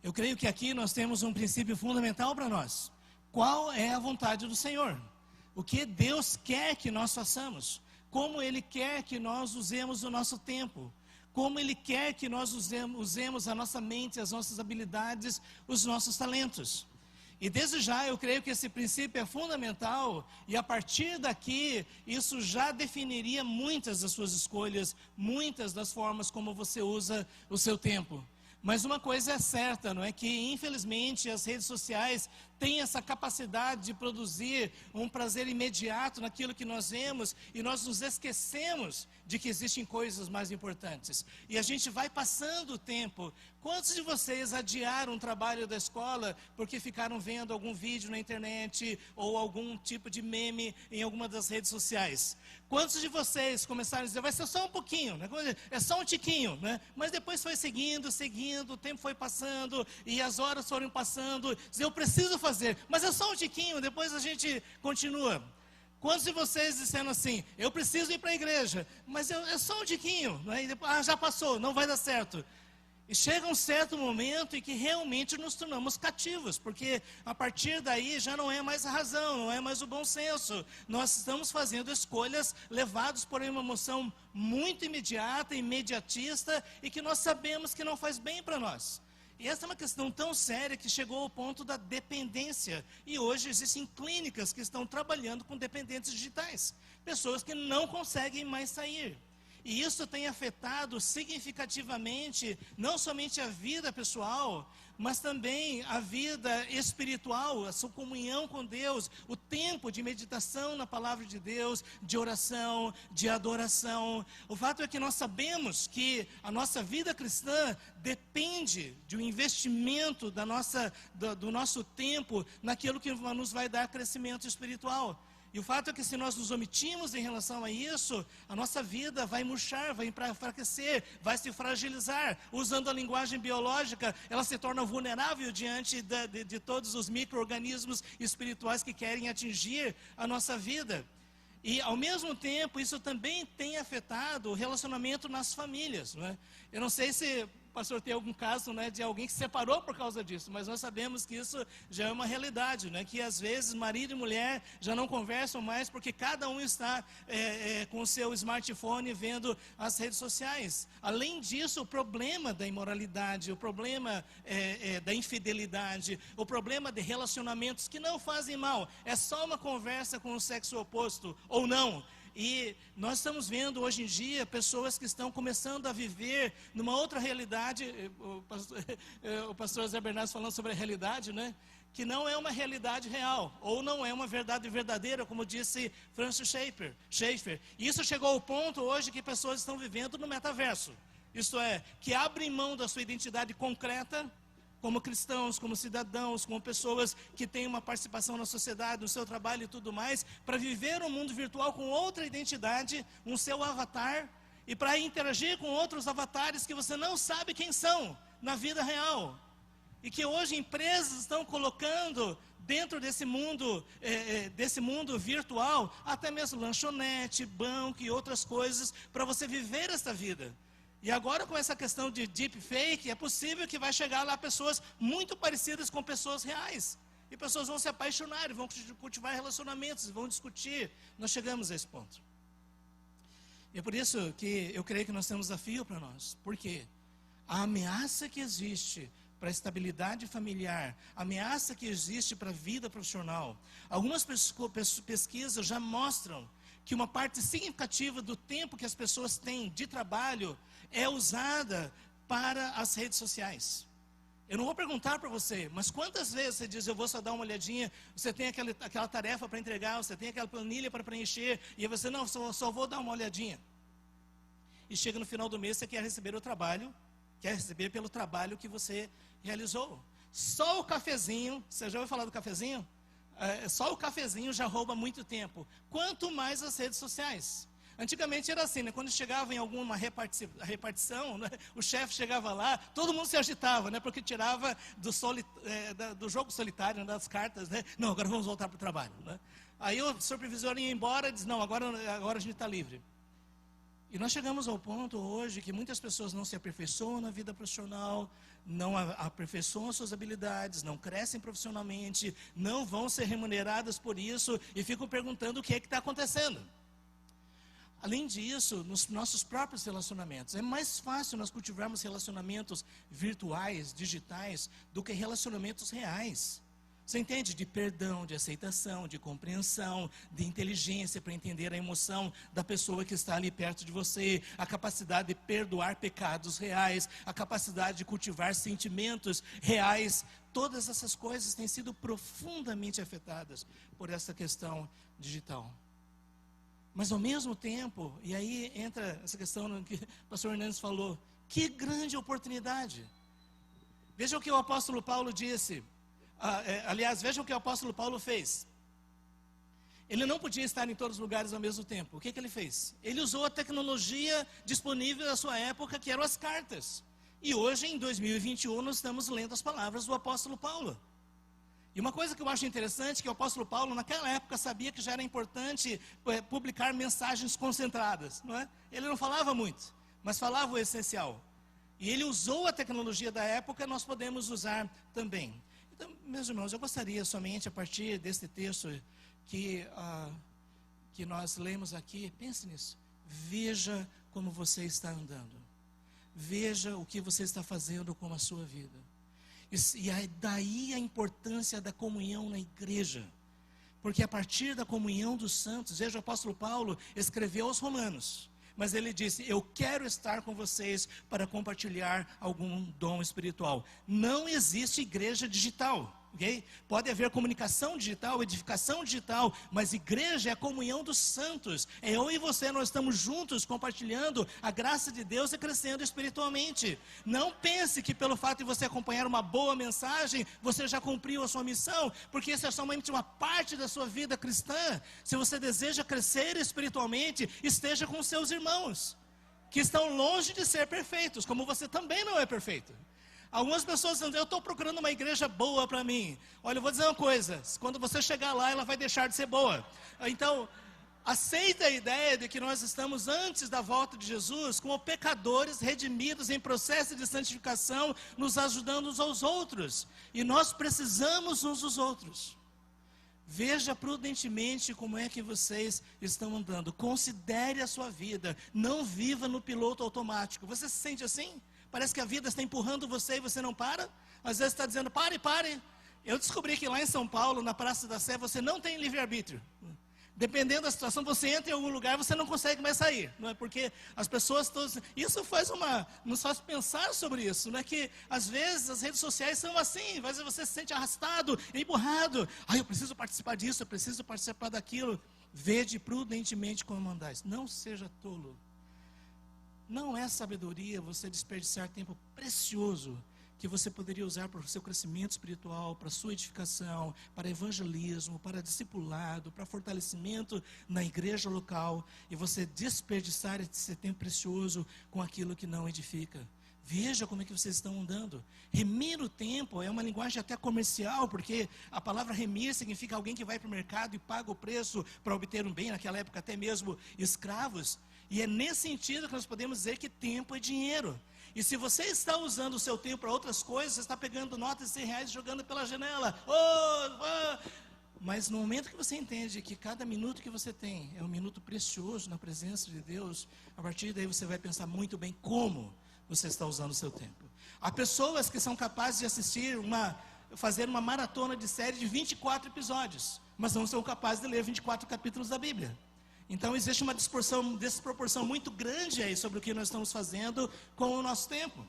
Eu creio que aqui nós temos um princípio fundamental para nós. Qual é a vontade do Senhor? O que Deus quer que nós façamos? Como Ele quer que nós usemos o nosso tempo? Como Ele quer que nós usemos a nossa mente, as nossas habilidades, os nossos talentos? E desde já eu creio que esse princípio é fundamental, e a partir daqui isso já definiria muitas das suas escolhas, muitas das formas como você usa o seu tempo. Mas uma coisa é certa, não é que infelizmente as redes sociais têm essa capacidade de produzir um prazer imediato naquilo que nós vemos, e nós nos esquecemos de que existem coisas mais importantes. E a gente vai passando o tempo. Quantos de vocês adiaram um trabalho da escola porque ficaram vendo algum vídeo na internet ou algum tipo de meme em alguma das redes sociais? Quantos de vocês começaram a dizer, vai ser só um pouquinho, né? É só um tiquinho, né? Mas depois foi seguindo, o tempo foi passando e as horas foram passando. Eu preciso fazer, mas é só um tiquinho, depois a gente continua. Quantos de vocês disseram assim, eu preciso ir para a igreja, mas é só um tiquinho, né? E depois, já passou, não vai dar certo. E chega um certo momento em que realmente nos tornamos cativos, porque a partir daí já não é mais a razão, não é mais o bom senso. Nós estamos fazendo escolhas levados por uma emoção muito imediata, imediatista, e que nós sabemos que não faz bem para nós. E essa é uma questão tão séria que chegou ao ponto da dependência. E hoje existem clínicas que estão trabalhando com dependentes digitais, pessoas que não conseguem mais sair. E isso tem afetado significativamente não somente a vida pessoal, mas também a vida espiritual, a sua comunhão com Deus, o tempo de meditação na palavra de Deus, de oração, de adoração. O fato é que nós sabemos que a nossa vida cristã depende de um investimento do nosso tempo naquilo que nos vai dar crescimento espiritual. E o fato é que se nós nos omitimos em relação a isso, a nossa vida vai murchar, vai enfraquecer, vai se fragilizar. Usando a linguagem biológica, ela se torna vulnerável diante de todos os micro-organismos espirituais que querem atingir a nossa vida. E, ao mesmo tempo, isso também tem afetado o relacionamento nas famílias, não é? Eu não sei se o pastor tem algum caso, né, de alguém que se separou por causa disso, mas nós sabemos que isso já é uma realidade, né, que às vezes marido e mulher já não conversam mais porque cada um está com o seu smartphone vendo as redes sociais. Além disso, o problema da imoralidade, o problema da infidelidade, o problema de relacionamentos que não fazem mal, é só uma conversa com o sexo oposto ou não. E nós estamos vendo hoje em dia pessoas que estão começando a viver numa outra realidade. O pastor Zé Bernardo falando sobre a realidade, né? Que não é uma realidade real, ou não é uma verdade verdadeira, como disse Francis Schaeffer. E isso chegou ao ponto hoje que pessoas estão vivendo no metaverso. Isto é, que abrem mão da sua identidade concreta, como cristãos, como cidadãos, como pessoas que têm uma participação na sociedade, no seu trabalho e tudo mais, para viver um mundo virtual com outra identidade, um seu avatar, e para interagir com outros avatares que você não sabe quem são na vida real. E que hoje empresas estão colocando dentro desse mundo virtual, até mesmo lanchonete, banco e outras coisas, para você viver essa vida. E agora, com essa questão de deepfake, é possível que vai chegar lá pessoas muito parecidas com pessoas reais. E pessoas vão se apaixonar, vão cultivar relacionamentos, vão discutir. Nós chegamos a esse ponto. E é por isso que eu creio que nós temos desafio para nós. Por quê? A ameaça que existe para a estabilidade familiar, a ameaça que existe para a vida profissional. Algumas pesquisas já mostram que uma parte significativa do tempo que as pessoas têm de trabalho é usada para as redes sociais. Eu não vou perguntar para você, mas quantas vezes você diz, eu vou só dar uma olhadinha, você tem aquela tarefa para entregar, você tem aquela planilha para preencher, e você, não, só vou dar uma olhadinha. E chega no final do mês, você quer receber o trabalho, quer receber pelo trabalho que você realizou. Só o cafezinho, você já ouviu falar do cafezinho? Só o cafezinho já rouba muito tempo. Quanto mais as redes sociais. Antigamente era assim, né? Quando chegava em alguma repartição, né? O chefe chegava lá, todo mundo se agitava, né? Porque tirava do jogo solitário, né? Das cartas, né? Não, agora vamos voltar para o trabalho, né? Aí o supervisor ia embora e diz, não, agora a gente está livre. E nós chegamos ao ponto hoje que muitas pessoas não se aperfeiçoam na vida profissional, não aperfeiçoam suas habilidades, não crescem profissionalmente, não vão ser remuneradas por isso e ficam perguntando o que é que está acontecendo. Além disso, nos nossos próprios relacionamentos, é mais fácil nós cultivarmos relacionamentos virtuais, digitais, do que relacionamentos reais. Você entende? De perdão, de aceitação, de compreensão, de inteligência para entender a emoção da pessoa que está ali perto de você, a capacidade de perdoar pecados reais, a capacidade de cultivar sentimentos reais. Todas essas coisas têm sido profundamente afetadas por essa questão digital. Mas ao mesmo tempo, e aí entra essa questão que o pastor Hernandes falou, que grande oportunidade. Veja o que o apóstolo Paulo disse. Aliás, veja o que o apóstolo Paulo fez. Ele não podia estar em todos os lugares ao mesmo tempo. O que ele fez? Ele usou a tecnologia disponível na sua época, que eram as cartas. E hoje, em 2021, nós estamos lendo as palavras do apóstolo Paulo. E uma coisa que eu acho interessante, que o apóstolo Paulo, naquela época, sabia que já era importante publicar mensagens concentradas, não é? Ele não falava muito, mas falava o essencial. E ele usou a tecnologia da época, nós podemos usar também. Então, meus irmãos, eu gostaria somente, a partir desse texto que nós lemos aqui, pense nisso. Veja como você está andando. Veja o que você está fazendo com a sua vida. E daí a importância da comunhão na igreja. Porque a partir da comunhão dos santos, veja, o apóstolo Paulo escreveu aos Romanos, mas ele disse, eu quero estar com vocês para compartilhar algum dom espiritual. Não existe igreja digital, ok? Pode haver comunicação digital, edificação digital, mas igreja é a comunhão dos santos. É eu e você, nós estamos juntos compartilhando a graça de Deus e crescendo espiritualmente. Não pense que pelo fato de você acompanhar uma boa mensagem, você já cumpriu a sua missão, porque isso é somente uma parte da sua vida cristã. Se você deseja crescer espiritualmente, esteja com seus irmãos, que estão longe de ser perfeitos, como você também não é perfeito. Algumas pessoas dizem, eu estou procurando uma igreja boa para mim. Olha, eu vou dizer uma coisa, quando você chegar lá, ela vai deixar de ser boa. Então, aceita a ideia de que nós estamos antes da volta de Jesus, como pecadores redimidos em processo de santificação, nos ajudando uns aos outros. E nós precisamos uns dos outros. Veja prudentemente como é que vocês estão andando. Considere a sua vida. Não viva no piloto automático. Você se sente assim? Parece que a vida está empurrando você e você não para. Às vezes está dizendo, pare. Eu descobri que lá em São Paulo, na Praça da Sé, você não tem livre-arbítrio. Dependendo da situação, você entra em algum lugar, você não consegue mais sair. Não é? Porque as pessoas todas... Isso nos faz pensar sobre isso. Não é que, às vezes, as redes sociais são assim. Às vezes você se sente arrastado, empurrado. Eu preciso participar disso, eu preciso participar daquilo. Vede prudentemente como andais. Não seja tolo. Não é sabedoria você desperdiçar tempo precioso que você poderia usar para o seu crescimento espiritual, para a sua edificação, para evangelismo, para discipulado, para fortalecimento na igreja local, e você desperdiçar esse tempo precioso com aquilo que não edifica. Veja como é que vocês estão andando. Remir o tempo é uma linguagem até comercial, porque a palavra remir significa alguém que vai para o mercado e paga o preço para obter um bem, naquela época até mesmo escravos. E é nesse sentido que nós podemos dizer que tempo é dinheiro. E se você está usando o seu tempo para outras coisas, você está pegando notas de R$100 e jogando pela janela. Mas no momento que você entende que cada minuto que você tem é um minuto precioso na presença de Deus, a partir daí você vai pensar muito bem como você está usando o seu tempo. Há pessoas que são capazes de fazer uma maratona de série de 24 episódios, mas não são capazes de ler 24 capítulos da Bíblia. Então existe uma desproporção muito grande aí sobre o que nós estamos fazendo com o nosso tempo.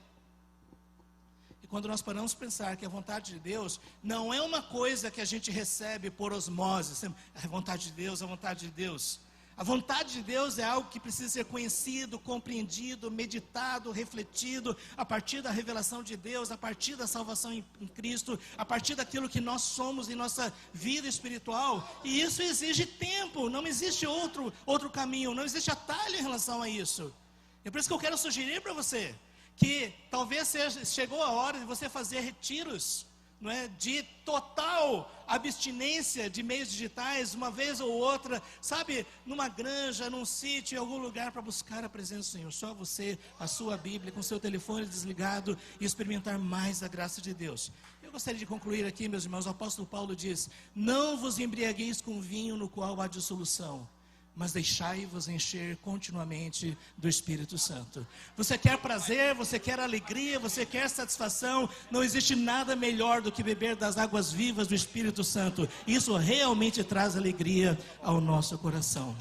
E quando nós paramos de pensar que a vontade de Deus não é uma coisa que a gente recebe por osmose, a vontade de Deus, a vontade de Deus. A vontade de Deus é algo que precisa ser conhecido, compreendido, meditado, refletido, a partir da revelação de Deus, a partir da salvação em Cristo, a partir daquilo que nós somos em nossa vida espiritual. E isso exige tempo, não existe outro caminho, não existe atalho em relação a isso. É por isso que eu quero sugerir para você, que talvez chegou a hora de você fazer retiros, não é, de total abstinência de meios digitais, uma vez ou outra, sabe, numa granja, num sítio, em algum lugar, para buscar a presença do Senhor. Só você, a sua Bíblia, com seu telefone desligado, e experimentar mais da graça de Deus. Eu gostaria de concluir aqui, meus irmãos. O apóstolo Paulo diz, não vos embriagueis com vinho no qual há dissolução, mas deixai-vos encher continuamente do Espírito Santo. Você quer prazer, você quer alegria, você quer satisfação, não existe nada melhor do que beber das águas vivas do Espírito Santo. Isso realmente traz alegria ao nosso coração.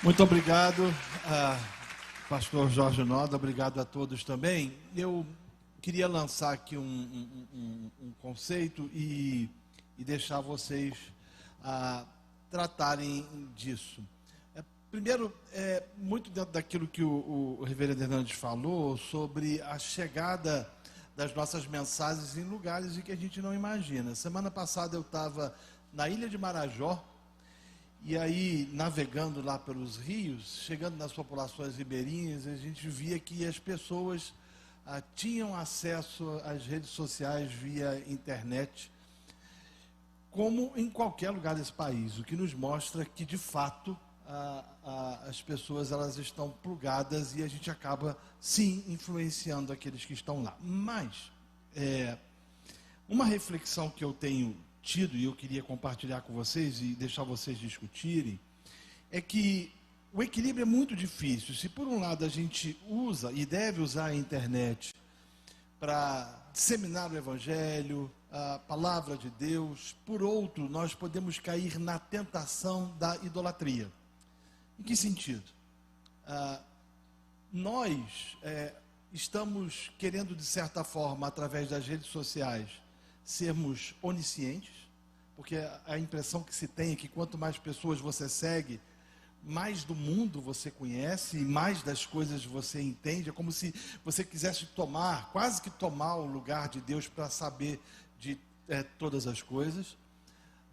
Muito obrigado, pastor Jorge Noda, obrigado a todos também. Eu queria lançar aqui um conceito e deixar vocês tratarem disso. Primeiro, muito dentro daquilo que o reverendo Hernandes falou sobre a chegada das nossas mensagens em lugares em que a gente não imagina. Semana passada eu estava na ilha de Marajó, e aí, navegando lá pelos rios, chegando nas populações ribeirinhas, a gente via que as pessoas tinham acesso às redes sociais via internet, como em qualquer lugar desse país, o que nos mostra que, de fato, as pessoas elas estão plugadas e a gente acaba, sim, influenciando aqueles que estão lá. Mas, uma reflexão que eu tenho tido, e eu queria compartilhar com vocês e deixar vocês discutirem, é que o equilíbrio é muito difícil. Se por um lado a gente usa e deve usar a internet para disseminar o Evangelho, a palavra de Deus, por outro, nós podemos cair na tentação da idolatria. Em que sentido? Nós estamos querendo, de certa forma, através das redes sociais, sermos oniscientes, porque a impressão que se tem é que quanto mais pessoas você segue, mais do mundo você conhece e mais das coisas você entende. É como se você quisesse quase que tomar o lugar de Deus para saber de todas as coisas.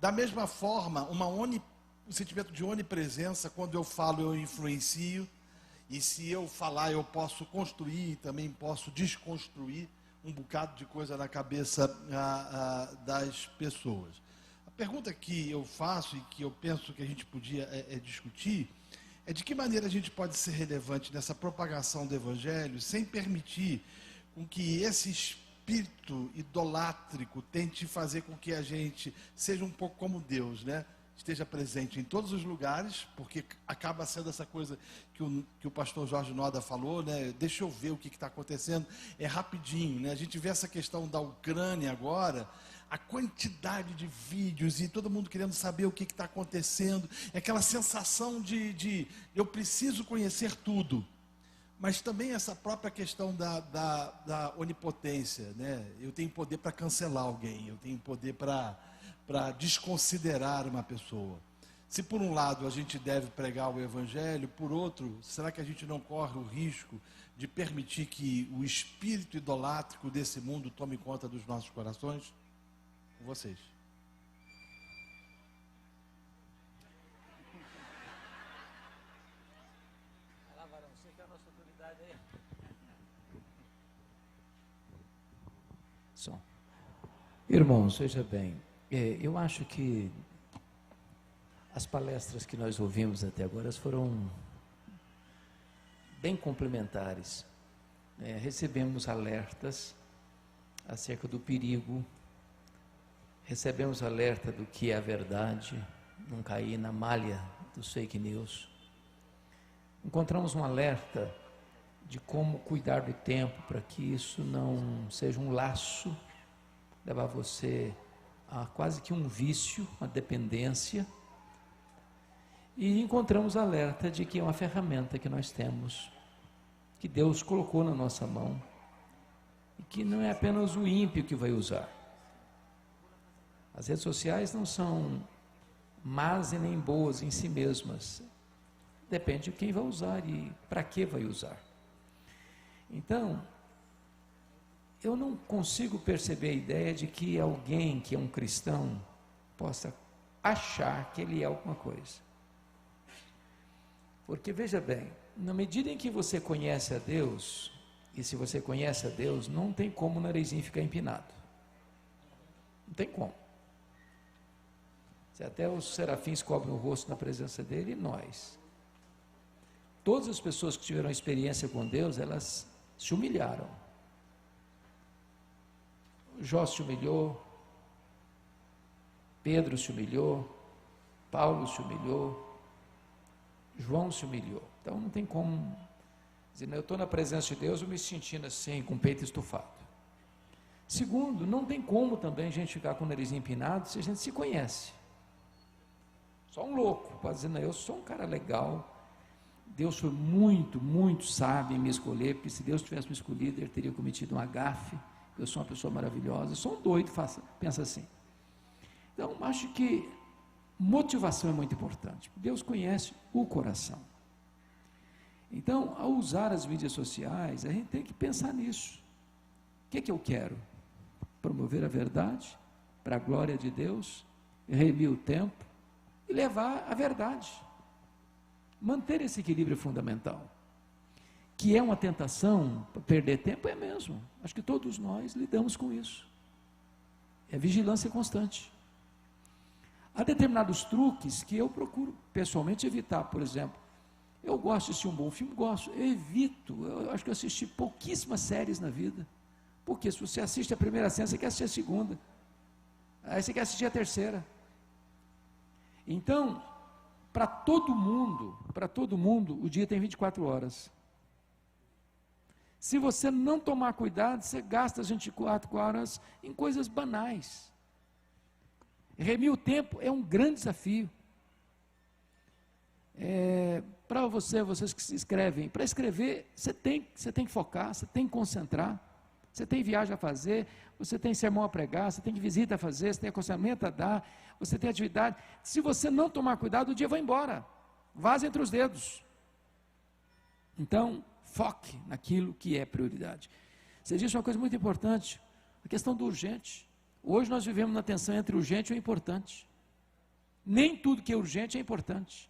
Da mesma forma, um sentimento de onipresença, quando eu falo eu influencio, e se eu falar eu posso construir, também posso desconstruir um bocado de coisa na cabeça das pessoas. A pergunta que eu faço e que eu penso que a gente podia discutir é de que maneira a gente pode ser relevante nessa propagação do Evangelho sem permitir com que esse espírito idolátrico tente fazer com que a gente seja um pouco como Deus, né? Esteja presente em todos os lugares, porque acaba sendo essa coisa que o pastor Jorge Noda falou, né? Deixa eu ver o que está acontecendo, é rapidinho, né? A gente vê essa questão da Ucrânia agora, a quantidade de vídeos e todo mundo querendo saber o que está acontecendo, é aquela sensação de eu preciso conhecer tudo, mas também essa própria questão da onipotência, né? Eu tenho poder para cancelar alguém, eu tenho poder para desconsiderar uma pessoa. Se por um lado a gente deve pregar o Evangelho, por outro, será que a gente não corre o risco de permitir que o espírito idolátrico desse mundo tome conta dos nossos corações? Com vocês. Irmãos, veja bem, eu acho que as palestras que nós ouvimos até agora foram bem complementares. Recebemos alertas acerca do perigo, recebemos alerta do que é a verdade, não cair na malha dos fake news. Encontramos um alerta de como cuidar do tempo para que isso não seja um laço, levar você a quase que um vício, uma dependência. E encontramos alerta de que é uma ferramenta que nós temos, que Deus colocou na nossa mão, e que não é apenas o ímpio que vai usar. As redes sociais não são más e nem boas em si mesmas, depende de quem vai usar e para que vai usar. Então, eu não consigo perceber a ideia de que alguém que é um cristão possa achar que ele é alguma coisa. Porque, veja bem, na medida em que você conhece a Deus, e se você conhece a Deus, não tem como o narizinho ficar empinado. Não tem como. Se até os serafins cobrem o rosto na presença dele, e nós. Todas as pessoas que tiveram experiência com Deus, elas se humilharam. Jó se humilhou, Pedro se humilhou, Paulo se humilhou, João se humilhou. Então não tem como dizer, eu estou na presença de Deus, eu me sentindo assim, com o peito estufado. Segundo, não tem como também a gente ficar com o nariz empinado se a gente se conhece. Só um louco pode dizer, não, eu sou um cara legal, Deus foi muito, muito sábio em me escolher, porque se Deus tivesse me escolhido, Ele teria cometido um agafe, eu sou uma pessoa maravilhosa, eu sou um doido, pensa assim. Então, acho que motivação é muito importante, Deus conhece o coração. Então, ao usar as mídias sociais, a gente tem que pensar nisso. O que eu quero? Promover a verdade, para a glória de Deus, remir o tempo e levar a verdade. Manter esse equilíbrio é fundamental. Que é uma tentação, perder tempo é mesmo. Acho que todos nós lidamos com isso. É vigilância constante. Há determinados truques que eu procuro pessoalmente evitar. Por exemplo, eu gosto de assistir um bom filme, gosto, eu evito. Eu acho que eu assisti pouquíssimas séries na vida. Porque se você assiste a primeira cena, você quer assistir a segunda. Aí você quer assistir a terceira. Então, para todo mundo, o dia tem 24 horas. Se você não tomar cuidado, você gasta as 24 horas em coisas banais. Remir o tempo é um grande desafio. Para vocês que se escrevem, para escrever, você tem que focar, você tem que concentrar. Você tem viagem a fazer, você tem sermão a pregar, você tem visita a fazer, você tem aconselhamento a dar, você tem atividade. Se você não tomar cuidado, o dia vai embora. Vaza entre os dedos. Então, foque naquilo que é prioridade. Você disse uma coisa muito importante, a questão do urgente. Hoje nós vivemos na tensão entre urgente e o importante. Nem tudo que é urgente é importante.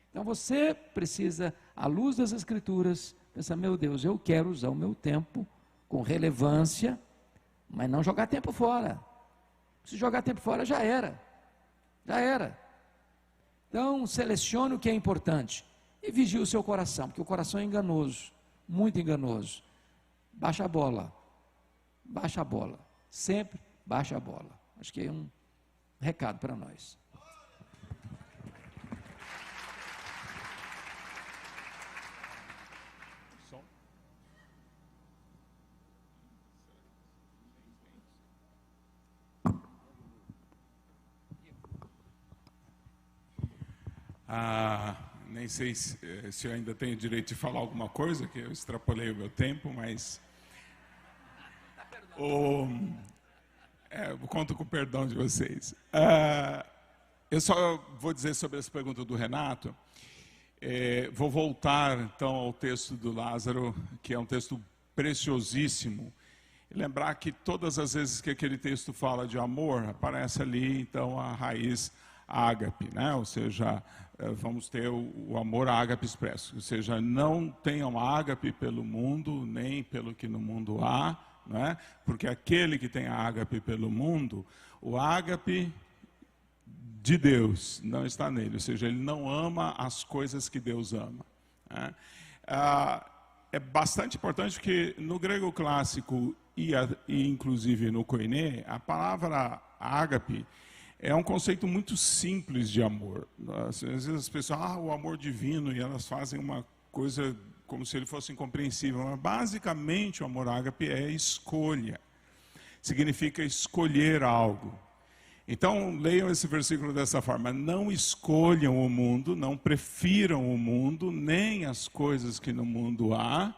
Então você precisa, à luz das Escrituras, pensar, meu Deus, eu quero usar o meu tempo com relevância, mas não jogar tempo fora. Se jogar tempo fora, já era. Então, selecione o que é importante e vigie o seu coração, porque o coração é enganoso, muito enganoso. Baixa a bola, sempre baixa a bola. Acho que é um recado para nós. Nem sei se eu ainda tenho direito de falar alguma coisa, que eu extrapolei o meu tempo, mas eu conto com o perdão de vocês. Eu só vou dizer sobre essa pergunta do Renato. Vou voltar então ao texto do Lázaro, que é um texto preciosíssimo. E lembrar que todas as vezes que aquele texto fala de amor, aparece ali então a raiz ágape, né? Ou seja, vamos ter o amor ágape expresso, ou seja, não tenham ágape pelo mundo, nem pelo que no mundo há, né? Porque aquele que tem ágape pelo mundo, o ágape de Deus não está nele, ou seja, ele não ama as coisas que Deus ama, né? É bastante importante que no grego clássico e inclusive no koiné, a palavra ágape é um conceito muito simples de amor. Às vezes as pessoas, o amor divino, e elas fazem uma coisa como se ele fosse incompreensível. Mas basicamente o amor ágape é escolha. Significa escolher algo. Então leiam esse versículo dessa forma: não escolham o mundo, não prefiram o mundo, nem as coisas que no mundo há,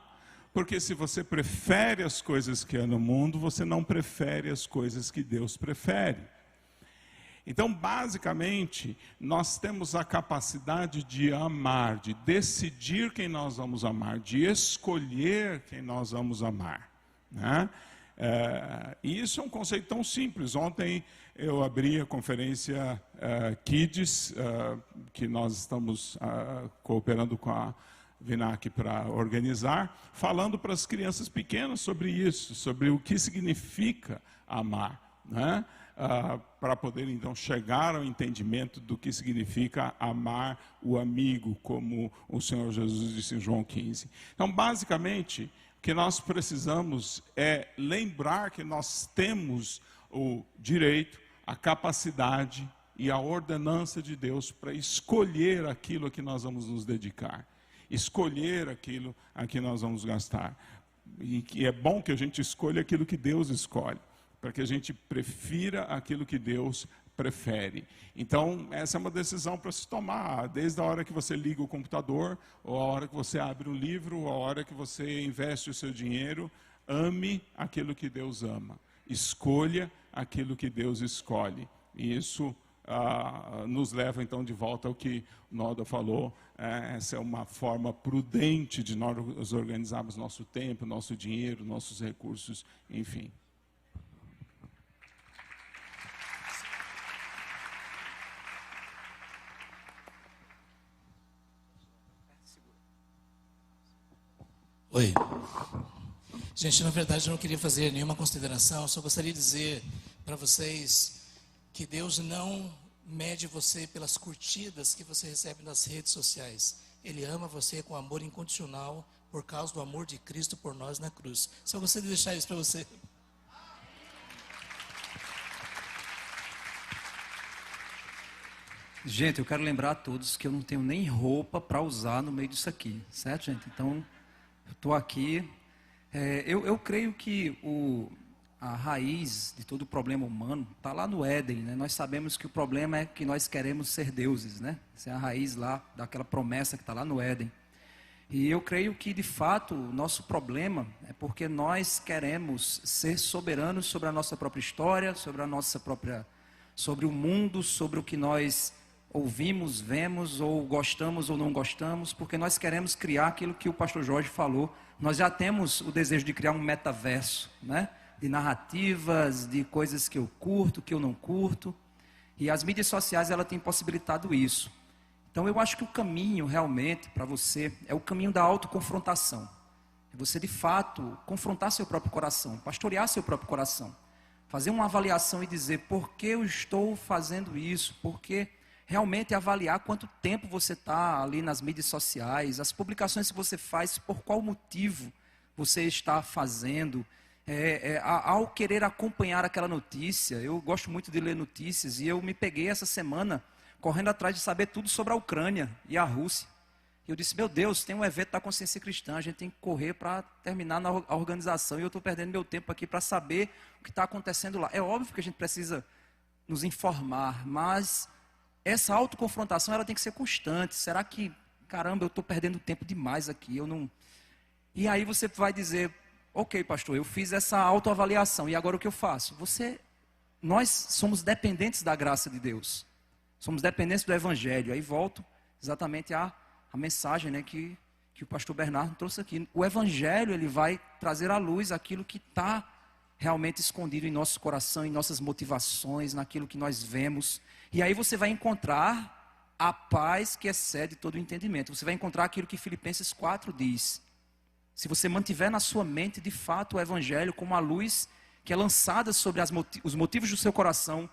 porque se você prefere as coisas que há no mundo, você não prefere as coisas que Deus prefere. Então, basicamente, nós temos a capacidade de amar, de decidir quem nós vamos amar, de escolher quem nós vamos amar, né? E isso é um conceito tão simples. Ontem eu abri a conferência Kids, que nós estamos cooperando com a Vinac para organizar, falando para as crianças pequenas sobre isso, sobre o que significa amar, né? Para poder então chegar ao entendimento do que significa amar o amigo, como o Senhor Jesus disse em João 15. Então, basicamente, o que nós precisamos é lembrar que nós temos o direito, a capacidade e a ordenança de Deus para escolher aquilo a que nós vamos nos dedicar, escolher aquilo a que nós vamos gastar. E que é bom que a gente escolha aquilo que Deus escolhe, para que a gente prefira aquilo que Deus prefere. Então, essa é uma decisão para se tomar, desde a hora que você liga o computador, ou a hora que você abre um livro, ou a hora que você investe o seu dinheiro. Ame aquilo que Deus ama, escolha aquilo que Deus escolhe. E isso nos leva então de volta ao que o Noda falou. Essa é uma forma prudente de nós organizarmos nosso tempo, nosso dinheiro, nossos recursos, enfim. Oi. Gente, na verdade eu não queria fazer nenhuma consideração, só gostaria de dizer para vocês que Deus não mede você pelas curtidas que você recebe nas redes sociais. Ele ama você com amor incondicional por causa do amor de Cristo por nós na cruz. Só gostaria de deixar isso para você. Gente, eu quero lembrar a todos que eu não tenho nem roupa para usar no meio disso aqui, certo, gente? Então, eu estou aqui. Eu creio que a raiz de todo o problema humano está lá no Éden, né? Nós sabemos que o problema é que nós queremos ser deuses, né? Essa é a raiz lá daquela promessa que está lá no Éden. E eu creio que, de fato, o nosso problema é porque nós queremos ser soberanos sobre a nossa própria história, sobre o mundo, sobre o que nós ouvimos, vemos, ou gostamos ou não gostamos, porque nós queremos criar aquilo que o pastor Jorge falou. Nós já temos o desejo de criar um metaverso, né? De narrativas, de coisas que eu curto, que eu não curto. E as mídias sociais, ela têm possibilitado isso. Então eu acho que o caminho realmente para você é o caminho da autoconfrontação. É você de fato confrontar seu próprio coração, pastorear seu próprio coração. Fazer uma avaliação e dizer por que eu estou fazendo isso, porque realmente avaliar quanto tempo você está ali nas mídias sociais, as publicações que você faz, por qual motivo você está fazendo. Ao querer acompanhar aquela notícia, eu gosto muito de ler notícias e eu me peguei essa semana correndo atrás de saber tudo sobre a Ucrânia e a Rússia. Eu disse, meu Deus, tem um evento da consciência cristã, a gente tem que correr para terminar a organização e eu estou perdendo meu tempo aqui para saber o que está acontecendo lá. É óbvio que a gente precisa nos informar, mas essa autoconfrontação ela tem que ser constante. Será que, caramba, eu estou perdendo tempo demais aqui? E aí você vai dizer, ok, pastor, eu fiz essa autoavaliação e agora o que eu faço? Nós somos dependentes da graça de Deus. Somos dependentes do Evangelho. Aí volto exatamente à mensagem, né, que o pastor Bernardo trouxe aqui. O Evangelho ele vai trazer à luz aquilo que está realmente escondido em nosso coração, em nossas motivações, naquilo que nós vemos. E aí você vai encontrar a paz que excede todo o entendimento. Você vai encontrar aquilo que Filipenses 4 diz. Se você mantiver na sua mente, de fato, o Evangelho como a luz que é lançada sobre os motivos do seu coração,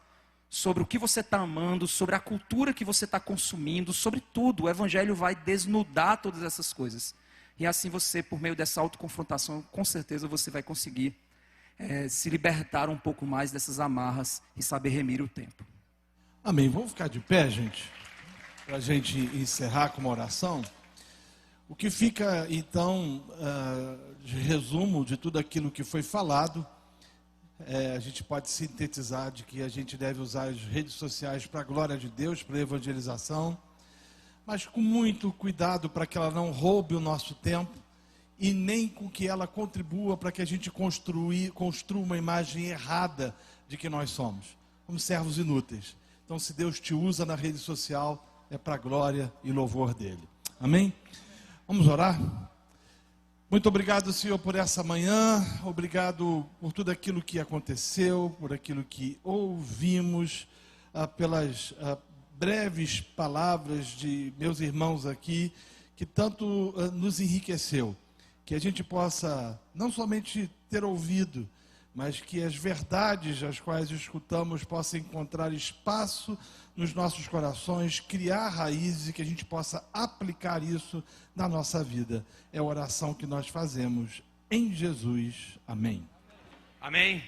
sobre o que você está amando, sobre a cultura que você está consumindo, sobre tudo, o Evangelho vai desnudar todas essas coisas. E assim você, por meio dessa autoconfrontação, com certeza você vai conseguir se libertar um pouco mais dessas amarras e saber remir o tempo. Amém. Vamos ficar de pé, gente, para a gente encerrar com uma oração. O que fica, então, de resumo de tudo aquilo que foi falado, a gente pode sintetizar de que a gente deve usar as redes sociais para a glória de Deus, para a evangelização, mas com muito cuidado para que ela não roube o nosso tempo e nem com que ela contribua para que a gente construa uma imagem errada de que nós somos. Como servos inúteis. Então, se Deus te usa na rede social, é para a glória e louvor dele. Amém? Vamos orar? Muito obrigado, Senhor, por essa manhã. Obrigado por tudo aquilo que aconteceu, por aquilo que ouvimos, pelas breves palavras de meus irmãos aqui, que tanto nos enriqueceu. Que a gente possa não somente ter ouvido, mas que as verdades as quais escutamos possam encontrar espaço nos nossos corações, criar raízes e que a gente possa aplicar isso na nossa vida. É a oração que nós fazemos em Jesus. Amém. Amém.